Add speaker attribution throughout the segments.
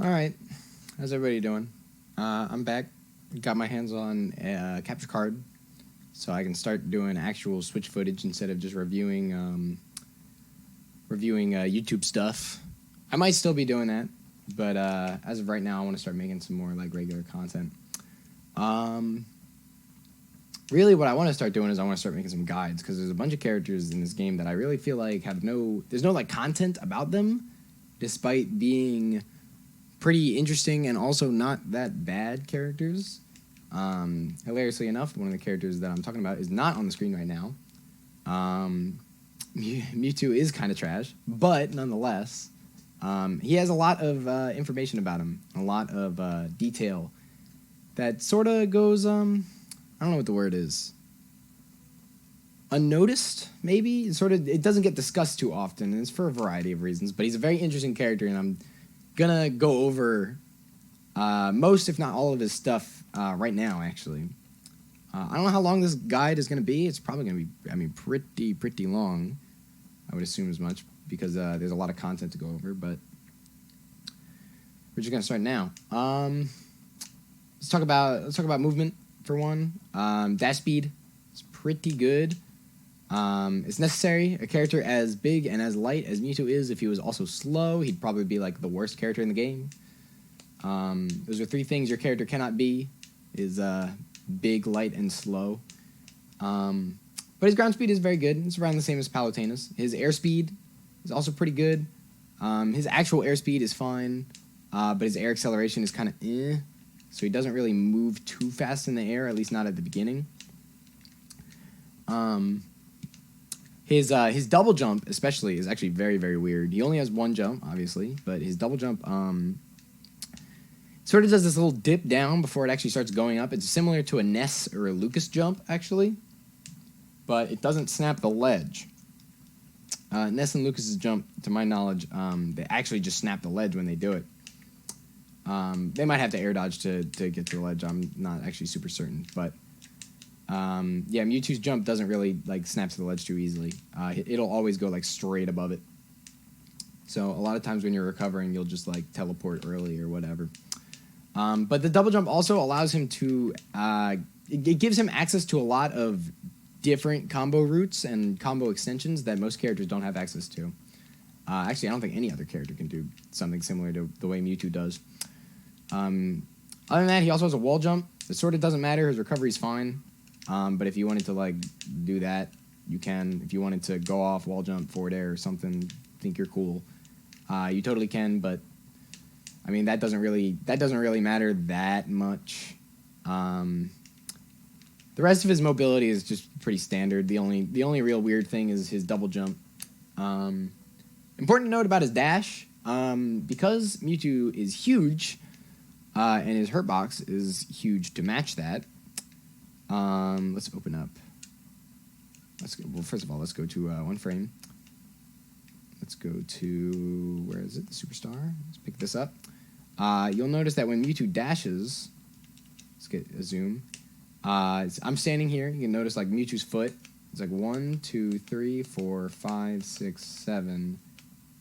Speaker 1: Alright, how's everybody doing? I'm back. Got my hands on a capture card, so I can start doing actual Switch footage instead of just reviewing YouTube stuff. I might still be doing that, but as of right now, I want to start making some more like regular content. Really, what I want to start doing is I want to start making some guides, because there's a bunch of characters in this game that I really feel like there's no like content about them, despite being pretty interesting and also not that bad characters. Hilariously enough, one of the characters that I'm talking about is not on the screen right now. Mewtwo is kind of trash, but nonetheless, he has a lot of information about him, a lot of detail that sort of goes, I don't know what the word is, unnoticed, maybe? It doesn't get discussed too often, and it's for a variety of reasons, but he's a very interesting character, and I'm gonna go over most, if not all, of his stuff right now, actually. I don't know how long this guide is gonna be. It's probably gonna be, pretty long. I would assume as much, because there's a lot of content to go over, but we're just gonna start now. Let's talk about movement for one. Dash speed is pretty good. It's necessary. A character as big and as light as Mewtwo is, if he was also slow, he'd probably be like the worst character in the game. Those are three things your character cannot be, is big, light, and slow. But his ground speed is very good. It's around the same as Palutena's. His airspeed is also pretty good. His actual airspeed is fine, but his air acceleration is kind of so he doesn't really move too fast in the air, at least not at the beginning. His double jump, especially, is actually very, very weird. He only has one jump, obviously, but his double jump sort of does this little dip down before it actually starts going up. It's similar to a Ness or a Lucas jump, actually, but it doesn't snap the ledge. Ness and Lucas's jump, to my knowledge, they actually just snap the ledge when they do it. They might have to air dodge to get to the ledge. I'm not actually super certain, but yeah, Mewtwo's jump doesn't really like snap to the ledge too easily. It'll always go like straight above it. So a lot of times when you're recovering, you'll just like teleport early or whatever. But the double jump also allows him to it gives him access to a lot of different combo routes and combo extensions that most characters don't have access to. Actually, I don't think any other character can do something similar to the way Mewtwo does. Other than that, he also has a wall jump. It sort of doesn't matter. His recovery is fine. But if you wanted to like do that, you can. If you wanted to go off, wall jump, forward air, or something, think you're cool, you totally can. But I mean, that doesn't really matter that much. The rest of his mobility is just pretty standard. The only real weird thing is his double jump. Important to note about his dash, because Mewtwo is huge, and his hurt box is huge to match that. Let's open up. Well, first of all, let's go to one frame. Let's go to, where is it? The superstar. Let's pick this up. You'll notice that when Mewtwo dashes, let's get a zoom. I'm standing here. You can notice like Mewtwo's foot. It's like 1, 2, 3, 4, 5, 6, 7,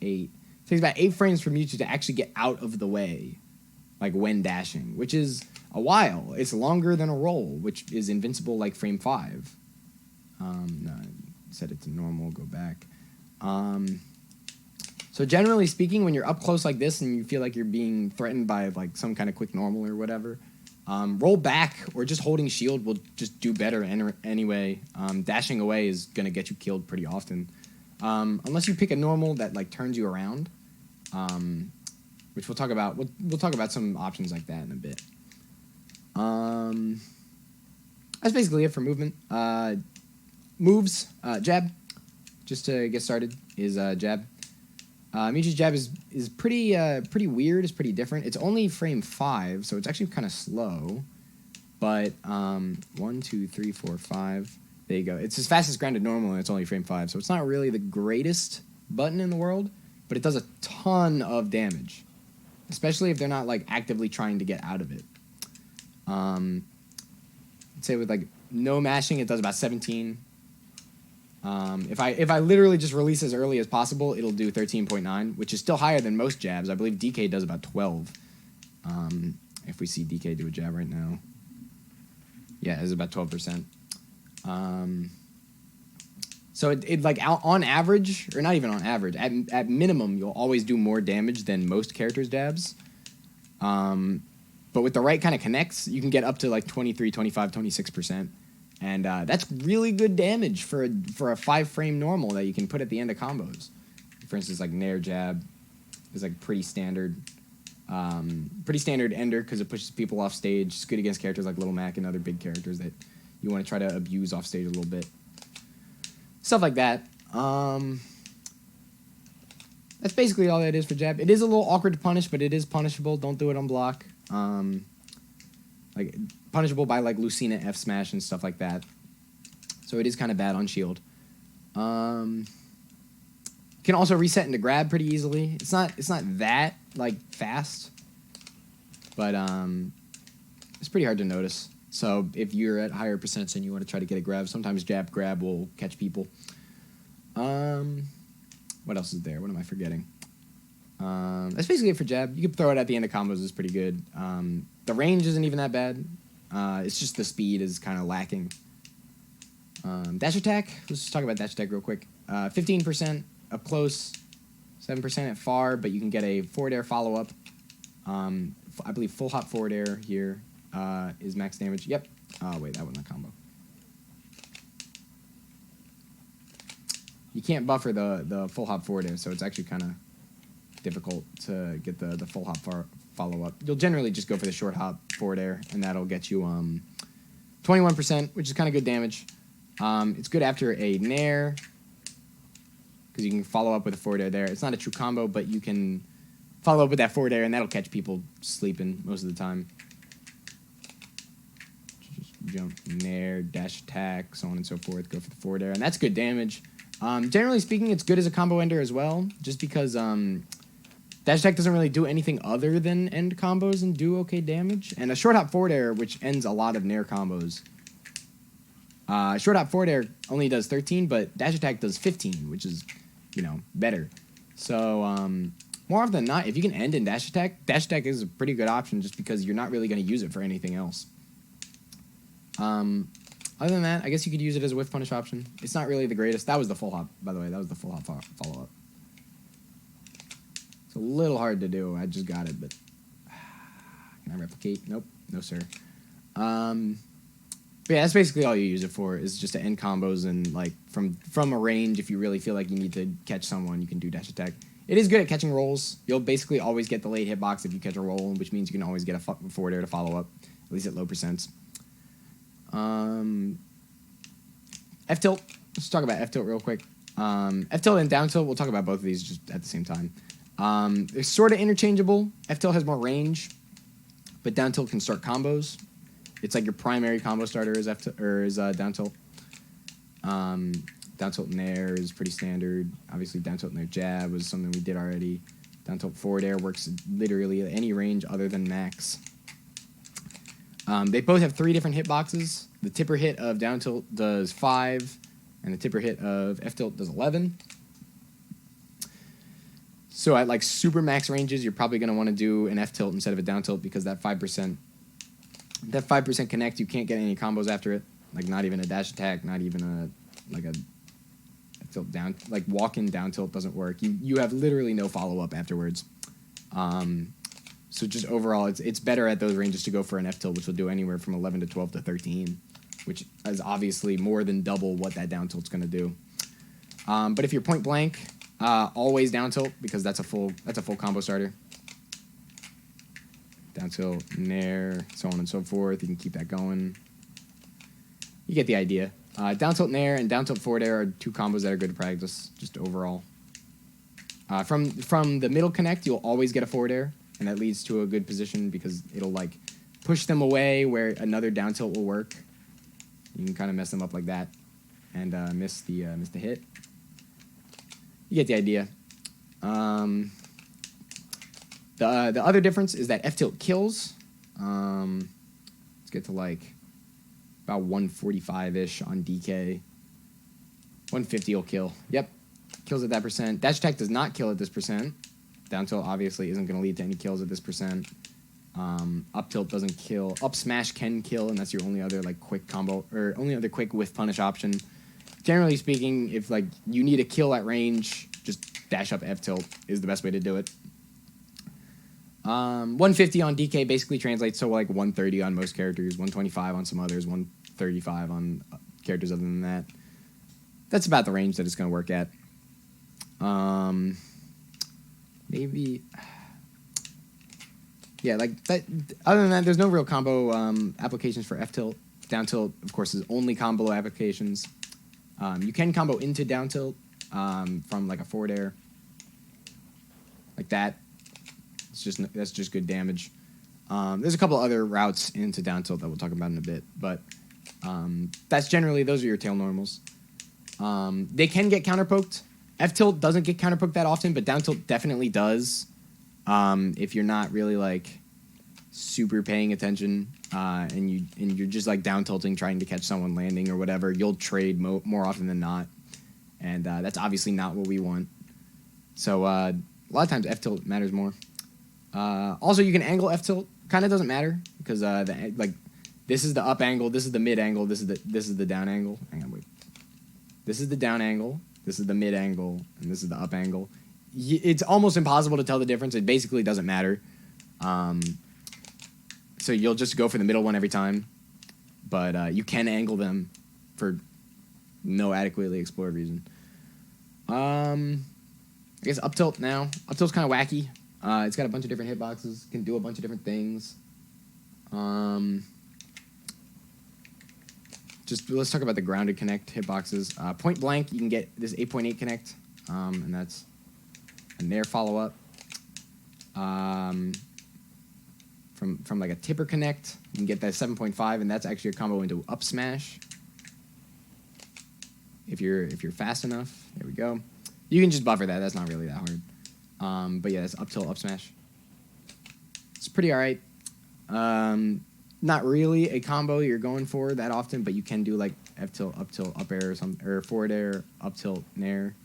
Speaker 1: 8. It takes about 8 frames for Mewtwo to actually get out of the way, like when dashing, which is a while. It's longer than a roll, which is invincible like frame 5. No, I set it to normal, go back. So generally speaking, when you're up close like this and you feel like you're being threatened by like some kind of quick normal or whatever, roll back or just holding shield will just do better anyway. Dashing away is going to get you killed pretty often. Unless you pick a normal that like turns you around, which we'll talk about. We'll talk about some options like that in a bit. That's basically it for movement. Moves, jab, just to get started, is jab. Mewtwo's jab is pretty weird. It's pretty different. It's only frame 5, so it's actually kind of slow. But 1, 2, 3, 4, 5. There you go. It's his fastest grounded normal, and it's only frame 5, so it's not really the greatest button in the world, but it does a ton of damage, especially if they're not like actively trying to get out of it. I'd say with like no mashing, it does about 17. If I literally just release as early as possible, it'll do 13.9, which is still higher than most jabs. I believe DK does about 12. If we see DK do a jab right now. Yeah, it's about 12%. So it like on average, or not even on average, at minimum, you'll always do more damage than most characters' jabs. But with the right kind of connects, you can get up to like 23, 25, 26%. And that's really good damage for a 5-frame normal that you can put at the end of combos. For instance, like Nair jab is like pretty standard ender because it pushes people off stage. It's good against characters like Little Mac and other big characters that you want to try to abuse off stage a little bit. Stuff like that. That's basically all that is for jab. It is a little awkward to punish, but it is punishable. Don't do it on block. Like punishable by like Lucina F smash and stuff like that. So it is kind of bad on shield. Can also reset into grab pretty easily. It's not that like fast, but it's pretty hard to notice. So if you're at higher percents and you want to try to get a grab, sometimes jab grab will catch people. What else is there? What am I forgetting? That's basically it for jab. You can throw it at the end of combos. It's pretty good. The range isn't even that bad. It's just the speed is kind of lacking. Dash attack. Let's just talk about dash attack real quick. 15% up close, 7% at far, but you can get a forward air follow up. I believe full hop forward air here is max damage. Yep. Oh wait, that wasn't a combo. You can't buffer the full hop forward air, so it's actually kind of difficult to get the full hop follow up. You'll generally just go for the short hop forward air, and that'll get you 21%, which is kind of good damage. It's good after a nair because you can follow up with a forward air there. It's not a true combo, but you can follow up with that forward air, and that'll catch people sleeping most of the time. Just jump, nair, dash attack, so on and so forth. Go for the forward air, and that's good damage. Generally speaking, it's good as a combo ender as well, just because dash attack doesn't really do anything other than end combos and do okay damage. And a short hop forward air, which ends a lot of nair combos. Short hop forward air only does 13, but dash attack does 15, which is, better. So more often than not, if you can end in dash attack is a pretty good option just because you're not really going to use it for anything else. Other than that, I guess you could use it as a whiff punish option. It's not really the greatest. That was the full hop, by the way. That was the full hop follow-up. It's a little hard to do. I just got it, but can I replicate? Nope. No, sir. But yeah, that's basically all you use it for, is just to end combos and, like, from a range, if you really feel like you need to catch someone, you can do dash attack. It is good at catching rolls. You'll basically always get the late hitbox if you catch a roll, which means you can always get a forward air to follow up, at least at low percents. F-tilt. Let's talk about F-tilt real quick. F-tilt and down tilt, we'll talk about both of these just at the same time. They're sort of interchangeable. F-tilt has more range, but down tilt can start combos. It's like your primary combo starter is down tilt. Down tilt nair is pretty standard. Obviously, down tilt nair jab was something we did already. Down tilt forward air works literally at any range other than max. They both have 3 different hitboxes. The tipper hit of down tilt does 5, and the tipper hit of F tilt does 11. So at like super max ranges, you're probably going to want to do an F tilt instead of a down tilt because that 5% connect, you can't get any combos after it. Like not even a dash attack, not even a tilt down, like walk-in down tilt doesn't work. You have literally no follow-up afterwards. So just overall, it's better at those ranges to go for an F tilt, which will do anywhere from 11 to 12 to 13, which is obviously more than double what that down tilt's going to do. But if you're point blank, always down tilt because that's a full combo starter. Down tilt, nair, so on and so forth. You can keep that going. You get the idea. Down tilt nair and down tilt forward air are 2 combos that are good to practice, just overall. From the middle connect, you'll always get a forward air, and that leads to a good position because it'll like push them away where another down tilt will work. You can kind of mess them up like that and miss the hit. You get the idea. The other difference is that F tilt kills. Let's get to like about 145-ish on DK. 150 will kill. Yep. Kills at that percent. Dash attack does not kill at this percent. Down tilt obviously isn't going to lead to any kills at this percent. Up tilt doesn't kill. Up smash can kill, and that's your only other like quick combo or only other quick whiff punish option. Generally speaking, if like you need a kill at range, just dash up F tilt is the best way to do it. 150 on DK basically translates to like 130 on most characters, 125 on some others, 135 on characters other than that. That's about the range that it's going to work at. Maybe... Yeah, like that. Other than that, there's no real combo applications for F tilt. Down tilt, of course, is only combo applications. You can combo into down tilt from like a forward air, like that. That's just good damage. There's a couple other routes into down tilt that we'll talk about in a bit, but those are your tail normals. They can get counterpoked. F tilt doesn't get counterpoked that often, but down tilt definitely does. If you're not really like super paying attention and you're just like down tilting trying to catch someone landing or whatever, you'll trade more often than not, and that's obviously not what we want. So a lot of times F tilt matters more. Also, you can angle F tilt. Kind of doesn't matter because this is the up angle, this is the mid angle, this is the down angle. Hang on, wait. This is the down angle, this is the mid angle, and this is the up angle. It's almost impossible to tell the difference. It basically doesn't matter. So you'll just go for the middle one every time, but you can angle them for no adequately explored reason. I guess up tilt now. Up tilt's kind of wacky. It's got a bunch of different hitboxes. Can do a bunch of different things. Let's talk about the grounded connect hitboxes. Point blank, you can get this 8.8 connect, and that's a nair follow up. From like a tipper connect, you can get that 7.5, and that's actually a combo into up smash. If you're fast enough, there we go. You can just buffer that. That's not really that hard. But yeah, that's up tilt, up smash. It's pretty alright. Not really a combo you're going for that often, but you can do like F tilt, up air, or something, or forward air, up tilt, nair.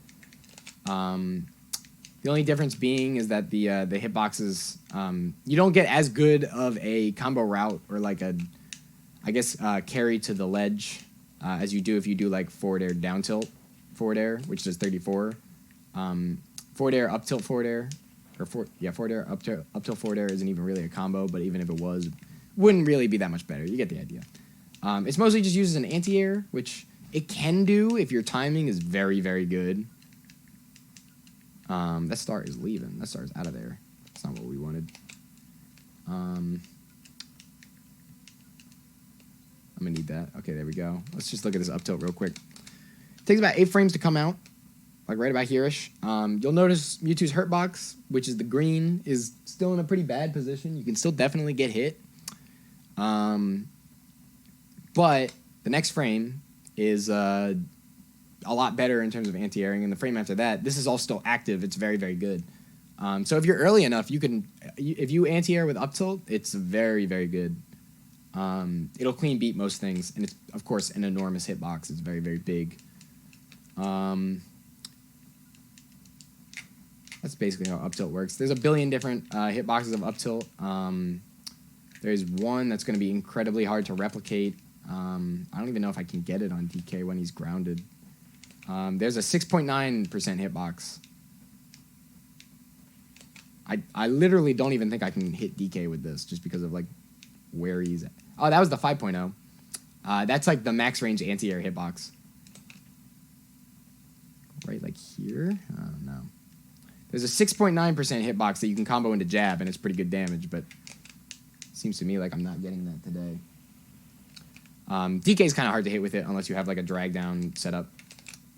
Speaker 1: The only difference being is that the hitboxes, you don't get as good of a combo route or like carry to the ledge as you do if you do like forward air, down tilt, forward air, which does 34. Forward air, up tilt, forward air, forward air, up tilt, forward air isn't even really a combo, but even if it was, wouldn't really be that much better. You get the idea. It's mostly just used as an anti-air, which it can do if your timing is very, very good. That star is leaving. That star is out of there. That's not what we wanted. I'm gonna need that. Okay, there we go. Let's just look at this up tilt real quick. It takes about 8 frames to come out, like right about here-ish. You'll notice Mewtwo's hurt box, which is the green, is still in a pretty bad position. You can still definitely get hit. But the next frame is a lot better in terms of anti-airing, and the frame after that, this is all still active. It's very, very good. So if you're early enough, if you anti-air with up tilt, it's very, very good. It'll clean beat most things, and it's, of course, an enormous hitbox. It's very, very big. That's basically how up tilt works. There's a billion different hitboxes of up tilt. There's one that's going to be incredibly hard to replicate. I don't even know if I can get it on DK when he's grounded. There's a 6.9% hitbox. I literally don't even think I can hit DK with this just because of like where he's at. Oh, that was the 5.0. That's like the max range anti-air hitbox. Right, like here? I don't know. There's a 6.9% hitbox that you can combo into jab, and it's pretty good damage, but it seems to me like I'm not getting that today. DK is kind of hard to hit with it unless you have like a drag down setup.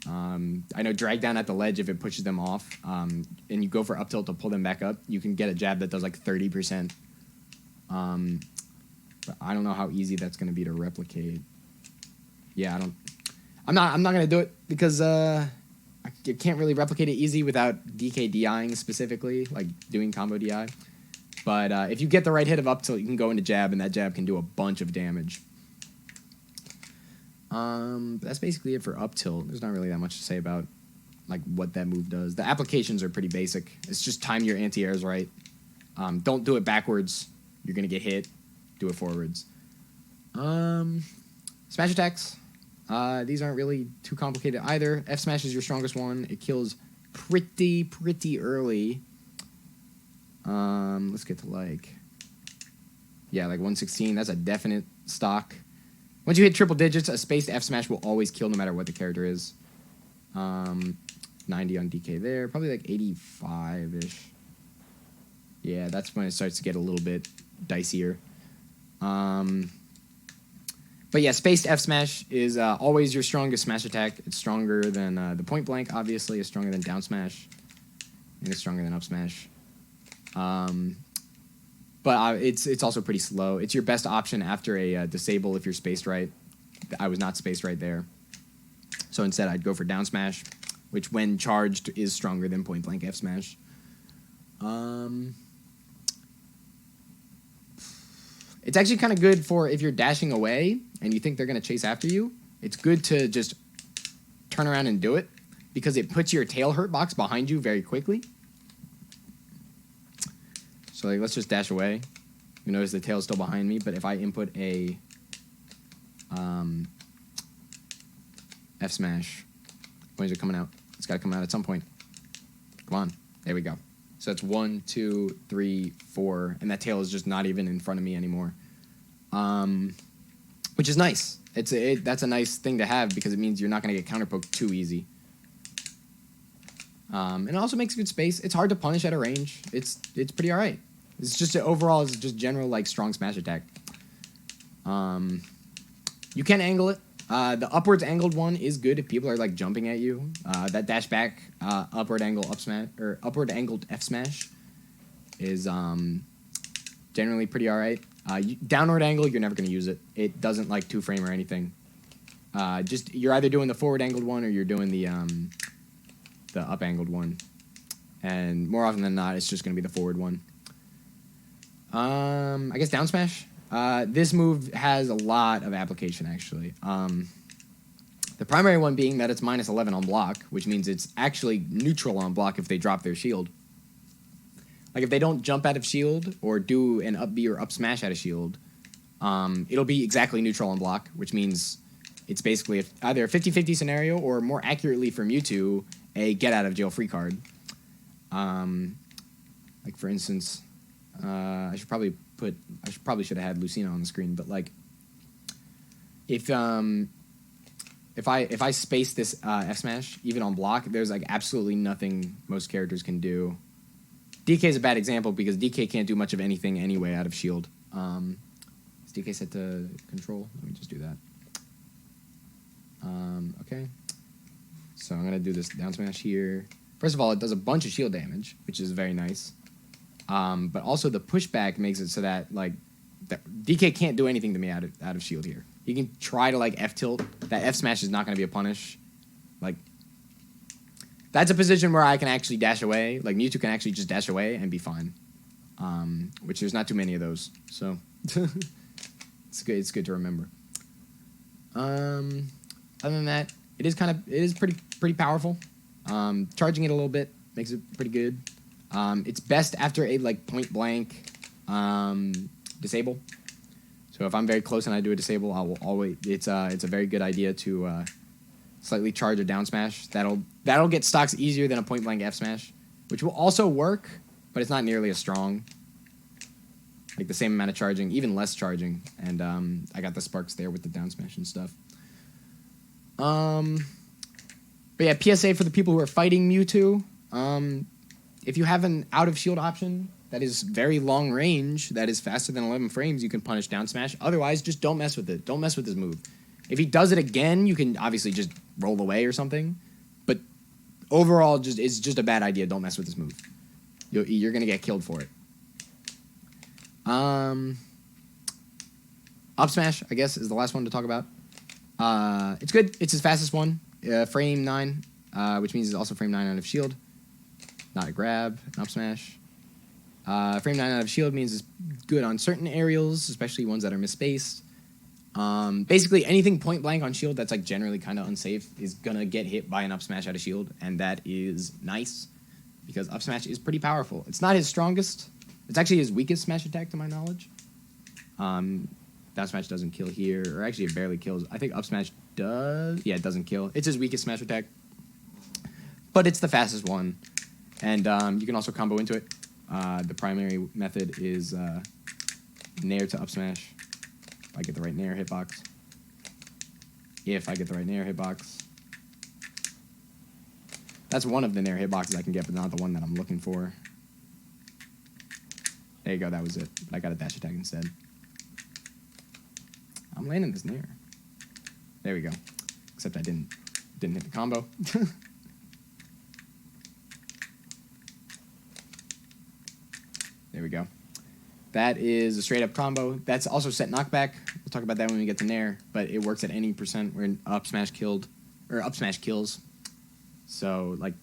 Speaker 1: I know drag down at the ledge, if it pushes them off, and you go for up tilt to pull them back up, you can get a jab that does like 30%. But I don't know how easy that's going to be to replicate. Yeah, I'm not going to do it because I can't really replicate it easy without DK DIing specifically, like doing combo DI. But if you get the right hit of up tilt, you can go into jab, and that jab can do a bunch of damage. That's basically it for up tilt. There's not really that much to say about like what that move does. The applications are pretty basic. It's just time your anti-airs right. Don't do it backwards. you're going to get hit, do it forwards. Smash attacks. These aren't really too complicated either. F smash is your strongest one. It kills pretty early. Let's get to like 116. That's a definite stock. Once you hit triple digits, a spaced F smash will always kill no matter what the character is. 90 on DK there, probably like 85-ish. Yeah, that's when it starts to get a little bit dicier. But yeah, spaced F smash is always your strongest smash attack. It's stronger than the point blank, obviously. It's stronger than down smash, and it's stronger than up smash. But it's also pretty slow. It's your best option after a disable if you're spaced right. I was not spaced right there. So instead, I'd go for down smash, which when charged is stronger than point blank F smash. It's actually kind of good for if you're dashing away and you think they're going to chase after you. It's good to just turn around and do it because it puts your tail hurt box behind you very quickly. So like, let's just dash away. You notice the tail's still behind me, but if I input a F smash, when is it coming out? It's got to come out at some point. Come on. There we go. So that's 1, 2, 3, 4, and that tail is just not even in front of me anymore, which is nice. That's a nice thing to have because it means you're not going to get counterpoked too easy. And it also makes good space. It's hard to punish at a range. It's pretty all right. It's just overall it's just general like strong smash attack. You can angle it. The upwards angled one is good if people are like jumping at you. That dash back upward angle up smash or upward angled F smash is generally pretty all right. Downward angle, you're never going to use it. It doesn't like 2-frame or anything. Just you're either doing the forward angled one or you're doing the up angled one, and more often than not, it's just going to be the forward one. I guess down smash. This move has a lot of application, actually. The primary one being that it's minus 11 on block, which means it's actually neutral on block if they drop their shield. Like, if they don't jump out of shield or do an up B or up smash out of shield, it'll be exactly neutral on block, which means it's basically either a 50-50 scenario or, more accurately for Mewtwo, a get-out-of-jail-free card. Like, for instance, I should probably should have had Lucina on the screen, but like, if I space this F smash even on block, there's like absolutely nothing most characters can do. DK is a bad example because DK can't do much of anything anyway out of shield. Is DK set to control? Let me just do that. Okay, so I'm gonna do this down smash here. First of all, it does a bunch of shield damage, which is very nice. But also the pushback makes it so that like DK can't do anything to me out of shield here. He can try to like F tilt. That F smash is not going to be a punish. Like, that's a position where I can actually dash away. Like, Mewtwo can actually just dash away and be fine. Which there's not too many of those, so it's good. It's good to remember. Other than that, it is pretty powerful. Charging it a little bit makes it pretty good. It's best after a like point blank disable. So if I'm very close and I do a disable, I will always. It's a very good idea to slightly charge a down smash. That'll get stocks easier than a point blank F smash, which will also work, but it's not nearly as strong. Like the same amount of charging, even less charging, and I got the sparks there with the down smash and stuff. But yeah, PSA for the people who are fighting Mewtwo. If you have an out-of-shield option that is very long range, that is faster than 11 frames, you can punish down smash. Otherwise, just don't mess with it. Don't mess with this move. If he does it again, you can obviously just roll away or something. But overall, it's just a bad idea. Don't mess with this move. You're going to get killed for it. Up smash, I guess, is the last one to talk about. It's good. It's his fastest one. Frame 9, which means it's also frame 9 out of shield. Not a grab, an up smash. Frame 9 out of shield means it's good on certain aerials, especially ones that are misspaced. Basically, anything point blank on shield that's like generally kind of unsafe is gonna get hit by an up smash out of shield, and that is nice because up smash is pretty powerful. It's not his strongest. It's actually his weakest smash attack to my knowledge. Down smash doesn't kill here, or actually it barely kills. I think up smash does. Yeah, it doesn't kill. It's his weakest smash attack, but it's the fastest one, and you can also combo into it. The primary method is nair to up smash. If I get the right nair hitbox. If I get the right nair hitbox. That's one of the nair hitboxes I can get, but not the one that I'm looking for. There you go, that was it. I got a dash attack instead. I'm landing this nair. There we go. Except I didn't hit the combo. There we go. That is a straight up combo. That's also set knockback. We'll talk about that when we get to nair, but it works at any percent where up smash kills. So like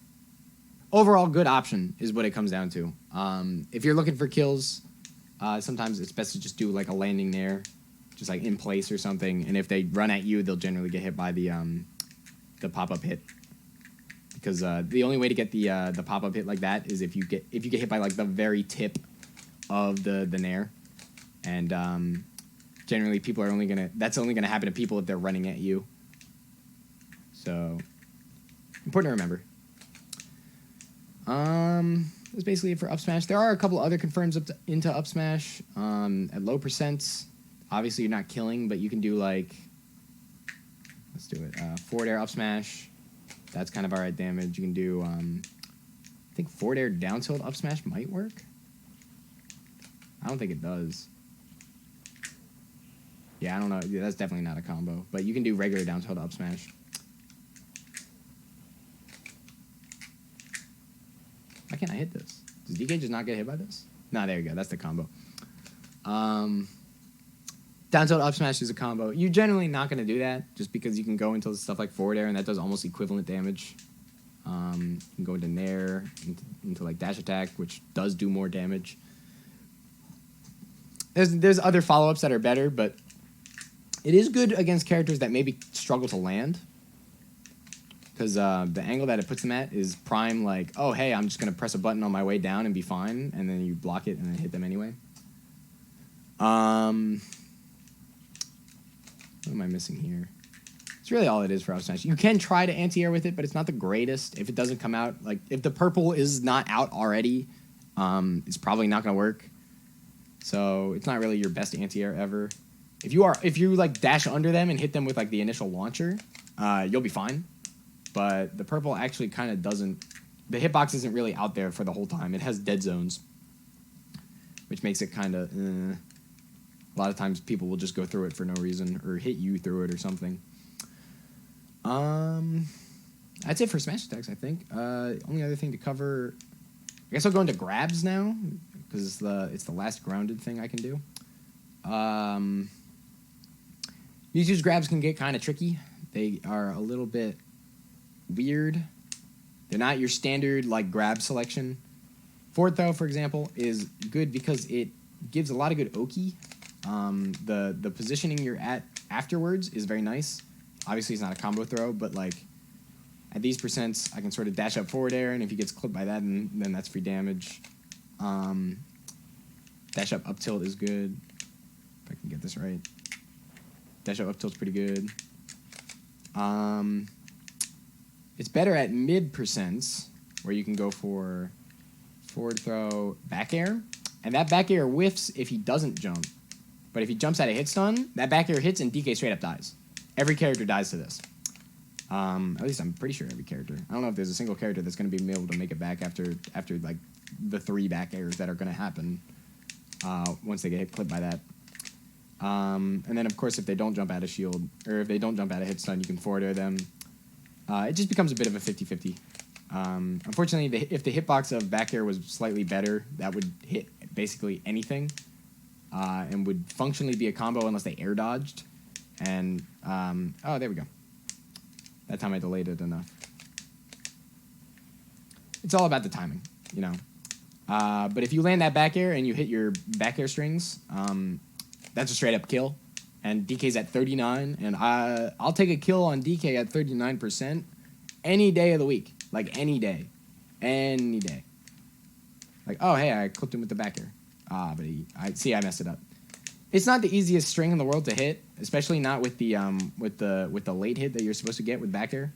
Speaker 1: overall good option is what it comes down to. If you're looking for kills, sometimes it's best to just do like a landing nair, just like in place or something. And if they run at you, they'll generally get hit by the pop-up hit. Because the only way to get the pop-up hit like that is if you get hit by like the very tip of the nair. And generally people are that's only gonna happen to people if they're running at you. So important to remember. That's basically it for up smash. There are a couple other confirms into up smash at low percents. Obviously, you're not killing, but you can do like, let's do it. Forward air up smash. That's kind of alright damage. You can do, I think forward air down tilt up smash might work. I don't think it does. Yeah, I don't know. Yeah, that's definitely not a combo. But you can do regular down tilt up smash. Why can't I hit this? Does DK just not get hit by this? Nah, there you go. That's the combo. Down tilt up smash is a combo. You're generally not going to do that just because you can go into stuff like forward air and that does almost equivalent damage. You can go into nair, into like dash attack, which does do more damage. There's other follow-ups that are better, but it is good against characters that maybe struggle to land. Because the angle that it puts them at is prime, like, oh, hey, I'm just going to press a button on my way down and be fine, and then you block it and then hit them anyway. What am I missing here? It's really all it is for up smash. You can try to anti-air with it, but it's not the greatest. If it doesn't come out, like, if the purple is not out already, it's probably not going to work. So it's not really your best anti-air ever. If you like dash under them and hit them with like the initial launcher, you'll be fine. But the purple actually kind of doesn't. The hitbox isn't really out there for the whole time. It has dead zones, which makes it kind of. A lot of times people will just go through it for no reason or hit you through it or something. That's it for smash attacks, I think. Only other thing to cover. I guess I'll go into grabs now because it's the last grounded thing I can do. Mewtwo's grabs can get kind of tricky. They are a little bit weird. They're not your standard like grab selection. Forward throw, for example, is good because it gives a lot of good oki. The positioning you're at afterwards is very nice. Obviously, it's not a combo throw, but like at these percents, I can sort of dash up forward air, and if he gets clipped by that, then that's free damage. Dash up tilt is good. If I can get this right. Dash up tilt's pretty good. It's better at mid percents, where you can go for forward throw, back air, and that back air whiffs if he doesn't jump. But if he jumps at a hit stun, that back air hits and DK straight up dies. Every character dies to this. At least I'm pretty sure every character. I don't know if there's a single character that's going to be able to make it back after like the 3 back airs that are going to happen once they get clipped by that. And then, of course, if they don't jump at a shield, or if they don't jump at a hit stun, you can forward air them. It just becomes a bit of a 50-50. Unfortunately, if the hitbox of back air was slightly better, that would hit basically anything and would functionally be a combo unless they air dodged. And, oh, there we go. That time I delayed it enough. It's all about the timing, you know. But if you land that back air and you hit your back air strings, that's a straight up kill. And DK's at 39, and I'll take a kill on DK at 39% any day of the week. Like, any day. Any day. Like, oh, hey, I clipped him with the back air. But I messed it up. It's not the easiest string in the world to hit, especially not with the late hit that you're supposed to get with back air.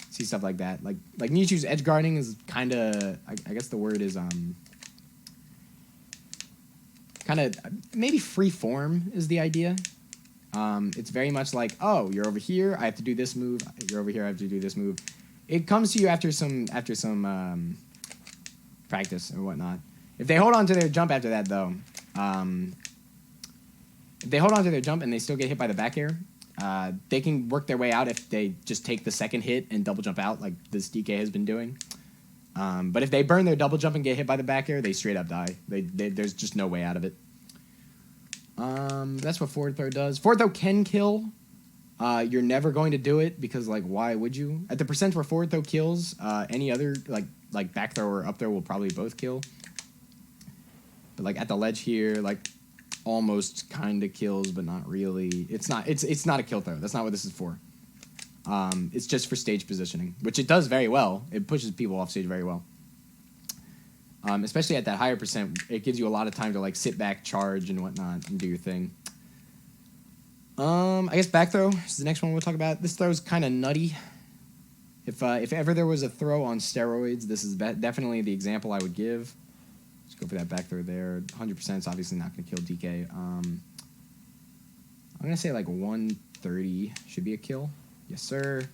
Speaker 1: See stuff like that. Like Mewtwo's edge guarding is kind of, I guess the word is kind of maybe free form is the idea. It's very much like, oh, you're over here, I have to do this move. You're over here, I have to do this move. It comes to you after some practice or whatnot. If they hold on to their jump after that, though, if they hold on to their jump and they still get hit by the back air, they can work their way out if they just take the second hit and double jump out like this DK has been doing. But if they burn their double jump and get hit by the back air, they straight up die. There's just no way out of it. That's what forward throw does. Forward throw can kill. You're never going to do it because, like, why would you? At the percent where forward throw kills, any other, like back throw or up throw will probably both kill. But, like, at the ledge here, like, almost kind of kills, but not really. It's not a kill throw. That's not what this is for. It's just for stage positioning, which it does very well. It pushes people off stage very well. Especially at that higher percent, it gives you a lot of time to, like, sit back, charge, and whatnot, and do your thing. I guess back throw is the next one we'll talk about. This throw is kind of nutty. If ever there was a throw on steroids, this is definitely the example I would give. Let's go for that back throw there. 100% is obviously not going to kill DK. I'm going to say like 130 should be a kill. Yes, sir.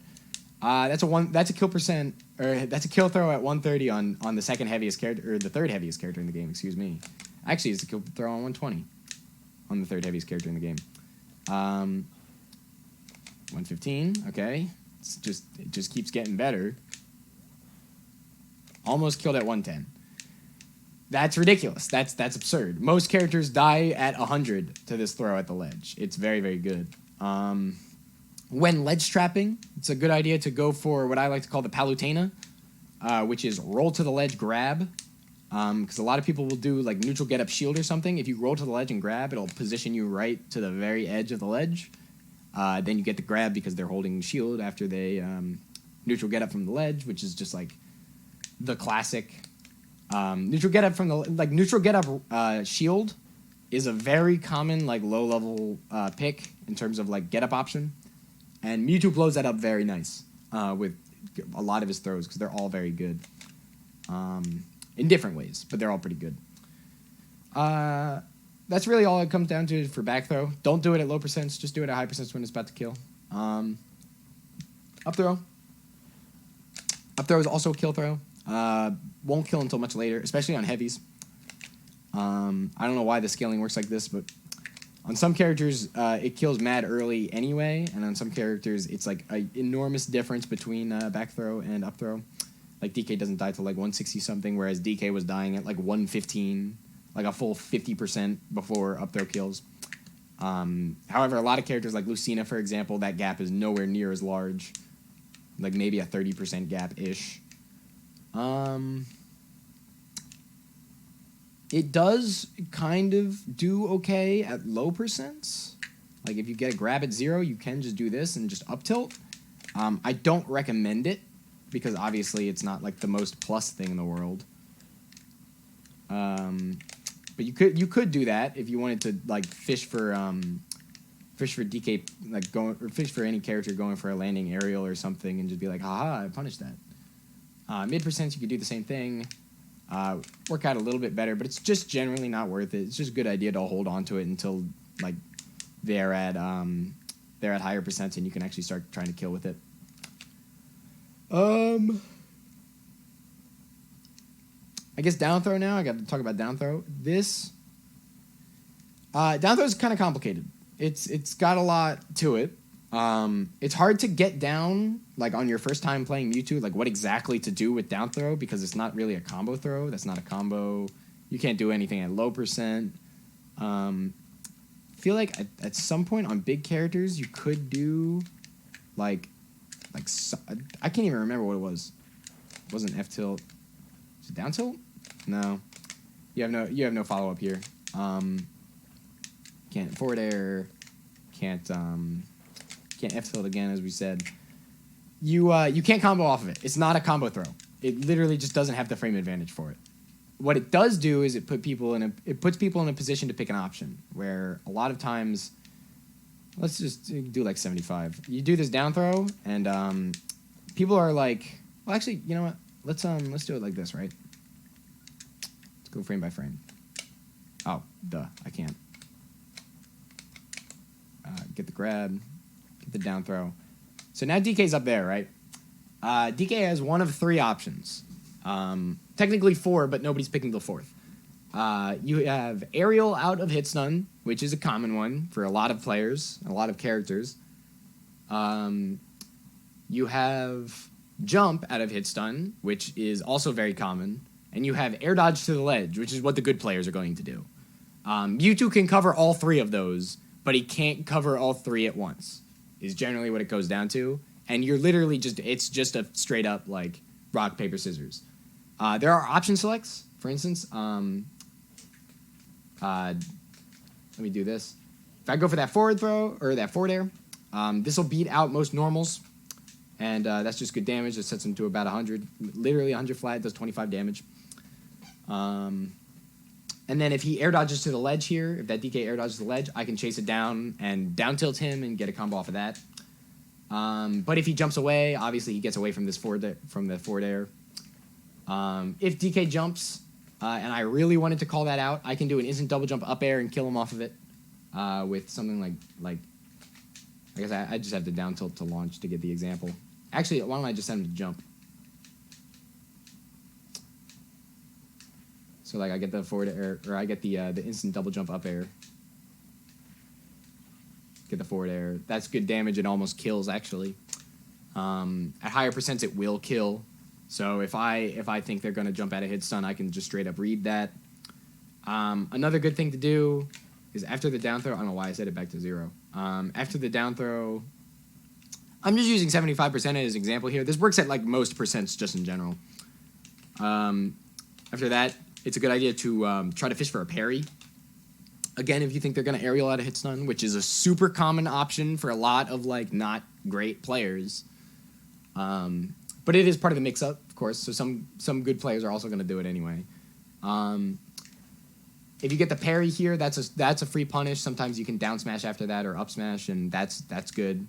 Speaker 1: That's a kill percent, or that's a kill throw at 130 on the second heaviest character, or the third heaviest character in the game. Excuse me. Actually, it's a kill throw on 120 on the third heaviest character in the game. 115. Okay, it just keeps getting better. Almost killed at 110. That's ridiculous. That's absurd. Most characters die at 100 to this throw at the ledge. It's very, very good. When ledge trapping, it's a good idea to go for what I like to call the palutena, which is roll to the ledge, grab. Because a lot of people will do like neutral get up shield or something. If you roll to the ledge and grab, it'll position you right to the very edge of the ledge. Then you get the grab because they're holding shield after they neutral get up from the ledge, which is just like the classic. Neutral get up from the neutral get up shield is a very common like low level pick in terms of like get up option, and Mewtwo blows that up very nice with a lot of his throws because they're all very good in different ways, but they're all pretty good. That's really all it comes down to for back throw. Don't do it at low percents. Just do it at high percents when it's about to kill. Up throw. Up throw is also a kill throw. Won't kill until much later, especially on heavies. I don't know why the scaling works like this, but on some characters, it kills mad early anyway, and on some characters, it's like an enormous difference between back throw and up throw. Like DK doesn't die till like 160 something, whereas DK was dying at like 115, like a full 50% before up throw kills. However, a lot of characters like Lucina, for example, that gap is nowhere near as large, like maybe a 30% gap-ish. It does kind of do okay at low percents. Like if you get a grab at 0, you can just do this and just up tilt. I don't recommend it because obviously it's not like the most plus thing in the world. But you could do that if you wanted to like fish for DK, like going, or fish for any character going for a landing aerial or something and just be like, haha, I punished that. Mid percents, you could do the same thing. Work out a little bit better, but it's just generally not worth it. It's just a good idea to hold on to it until like they're at higher percents and you can actually start trying to kill with it. I guess down throw now. I got to talk about down throw. This down throw is kind of complicated. It's got a lot to it. It's hard to get down, like, on your first time playing Mewtwo, like, what exactly to do with down throw, because it's not really a combo throw. That's not a combo. You can't do anything at low percent. I feel like at some point on big characters, you could do, I can't even remember what it was. It wasn't F tilt. Is it down tilt? No. You have no follow-up here. Can't forward air. Can't F tilt again, as we said. You can't combo off of it. It's not a combo throw. It literally just doesn't have the frame advantage for it. what it does do is it puts people in a position to pick an option where a lot of times, let's just do like 75. You do this down throw, and people are like, well, actually, you know what? Let's do it like this, right? Let's go frame by frame. Oh, duh, I can't. Get the grab, get the down throw. So now DK's up there, right? DK has one of 3 options. Technically 4, but nobody's picking the 4th. You have aerial out of hit stun, which is a common one for a lot of players, a lot of characters. You have jump out of hit stun, which is also very common. And you have air dodge to the ledge, which is what the good players are going to do. Mewtwo can cover all 3 of those, but he can't cover all 3 at once, is generally what it goes down to. And you're literally it's just a straight up, like, rock, paper, scissors. There are option selects. For instance, let me do this. If I go for that forward throw, or that forward air, this will beat out most normals. And that's just good damage. It sets him to about 100. Literally 100 flat, does 25 damage. And then if he air dodges to the ledge here, if that DK air dodges to the ledge, I can chase it down and down tilt him and get a combo off of that. But if he jumps away, obviously he gets away from the forward air. If DK jumps, and I really wanted to call that out, I can do an instant double jump up air and kill him off of it with something like I guess I just have to down tilt to launch to get the example. Actually, why don't I just send him to jump? So like I get the forward air, or I get the instant double jump up air. Get the forward air. That's good damage. It almost kills actually. At higher percents, it will kill. So if I think they're going to jump out of hit stun, I can just straight up read that. Another good thing to do is after the down throw. I don't know why I set it back to 0. After the down throw, I'm just using 75% as an example here. This works at like most percents just in general. After that, it's a good idea to try to fish for a parry. Again, if you think they're going to aerial out of hit stun, which is a super common option for a lot of like not great players. But it is part of the mix-up, of course, so some good players are also going to do it anyway. If you get the parry here, that's a free punish. Sometimes you can down smash after that or up smash, and that's good.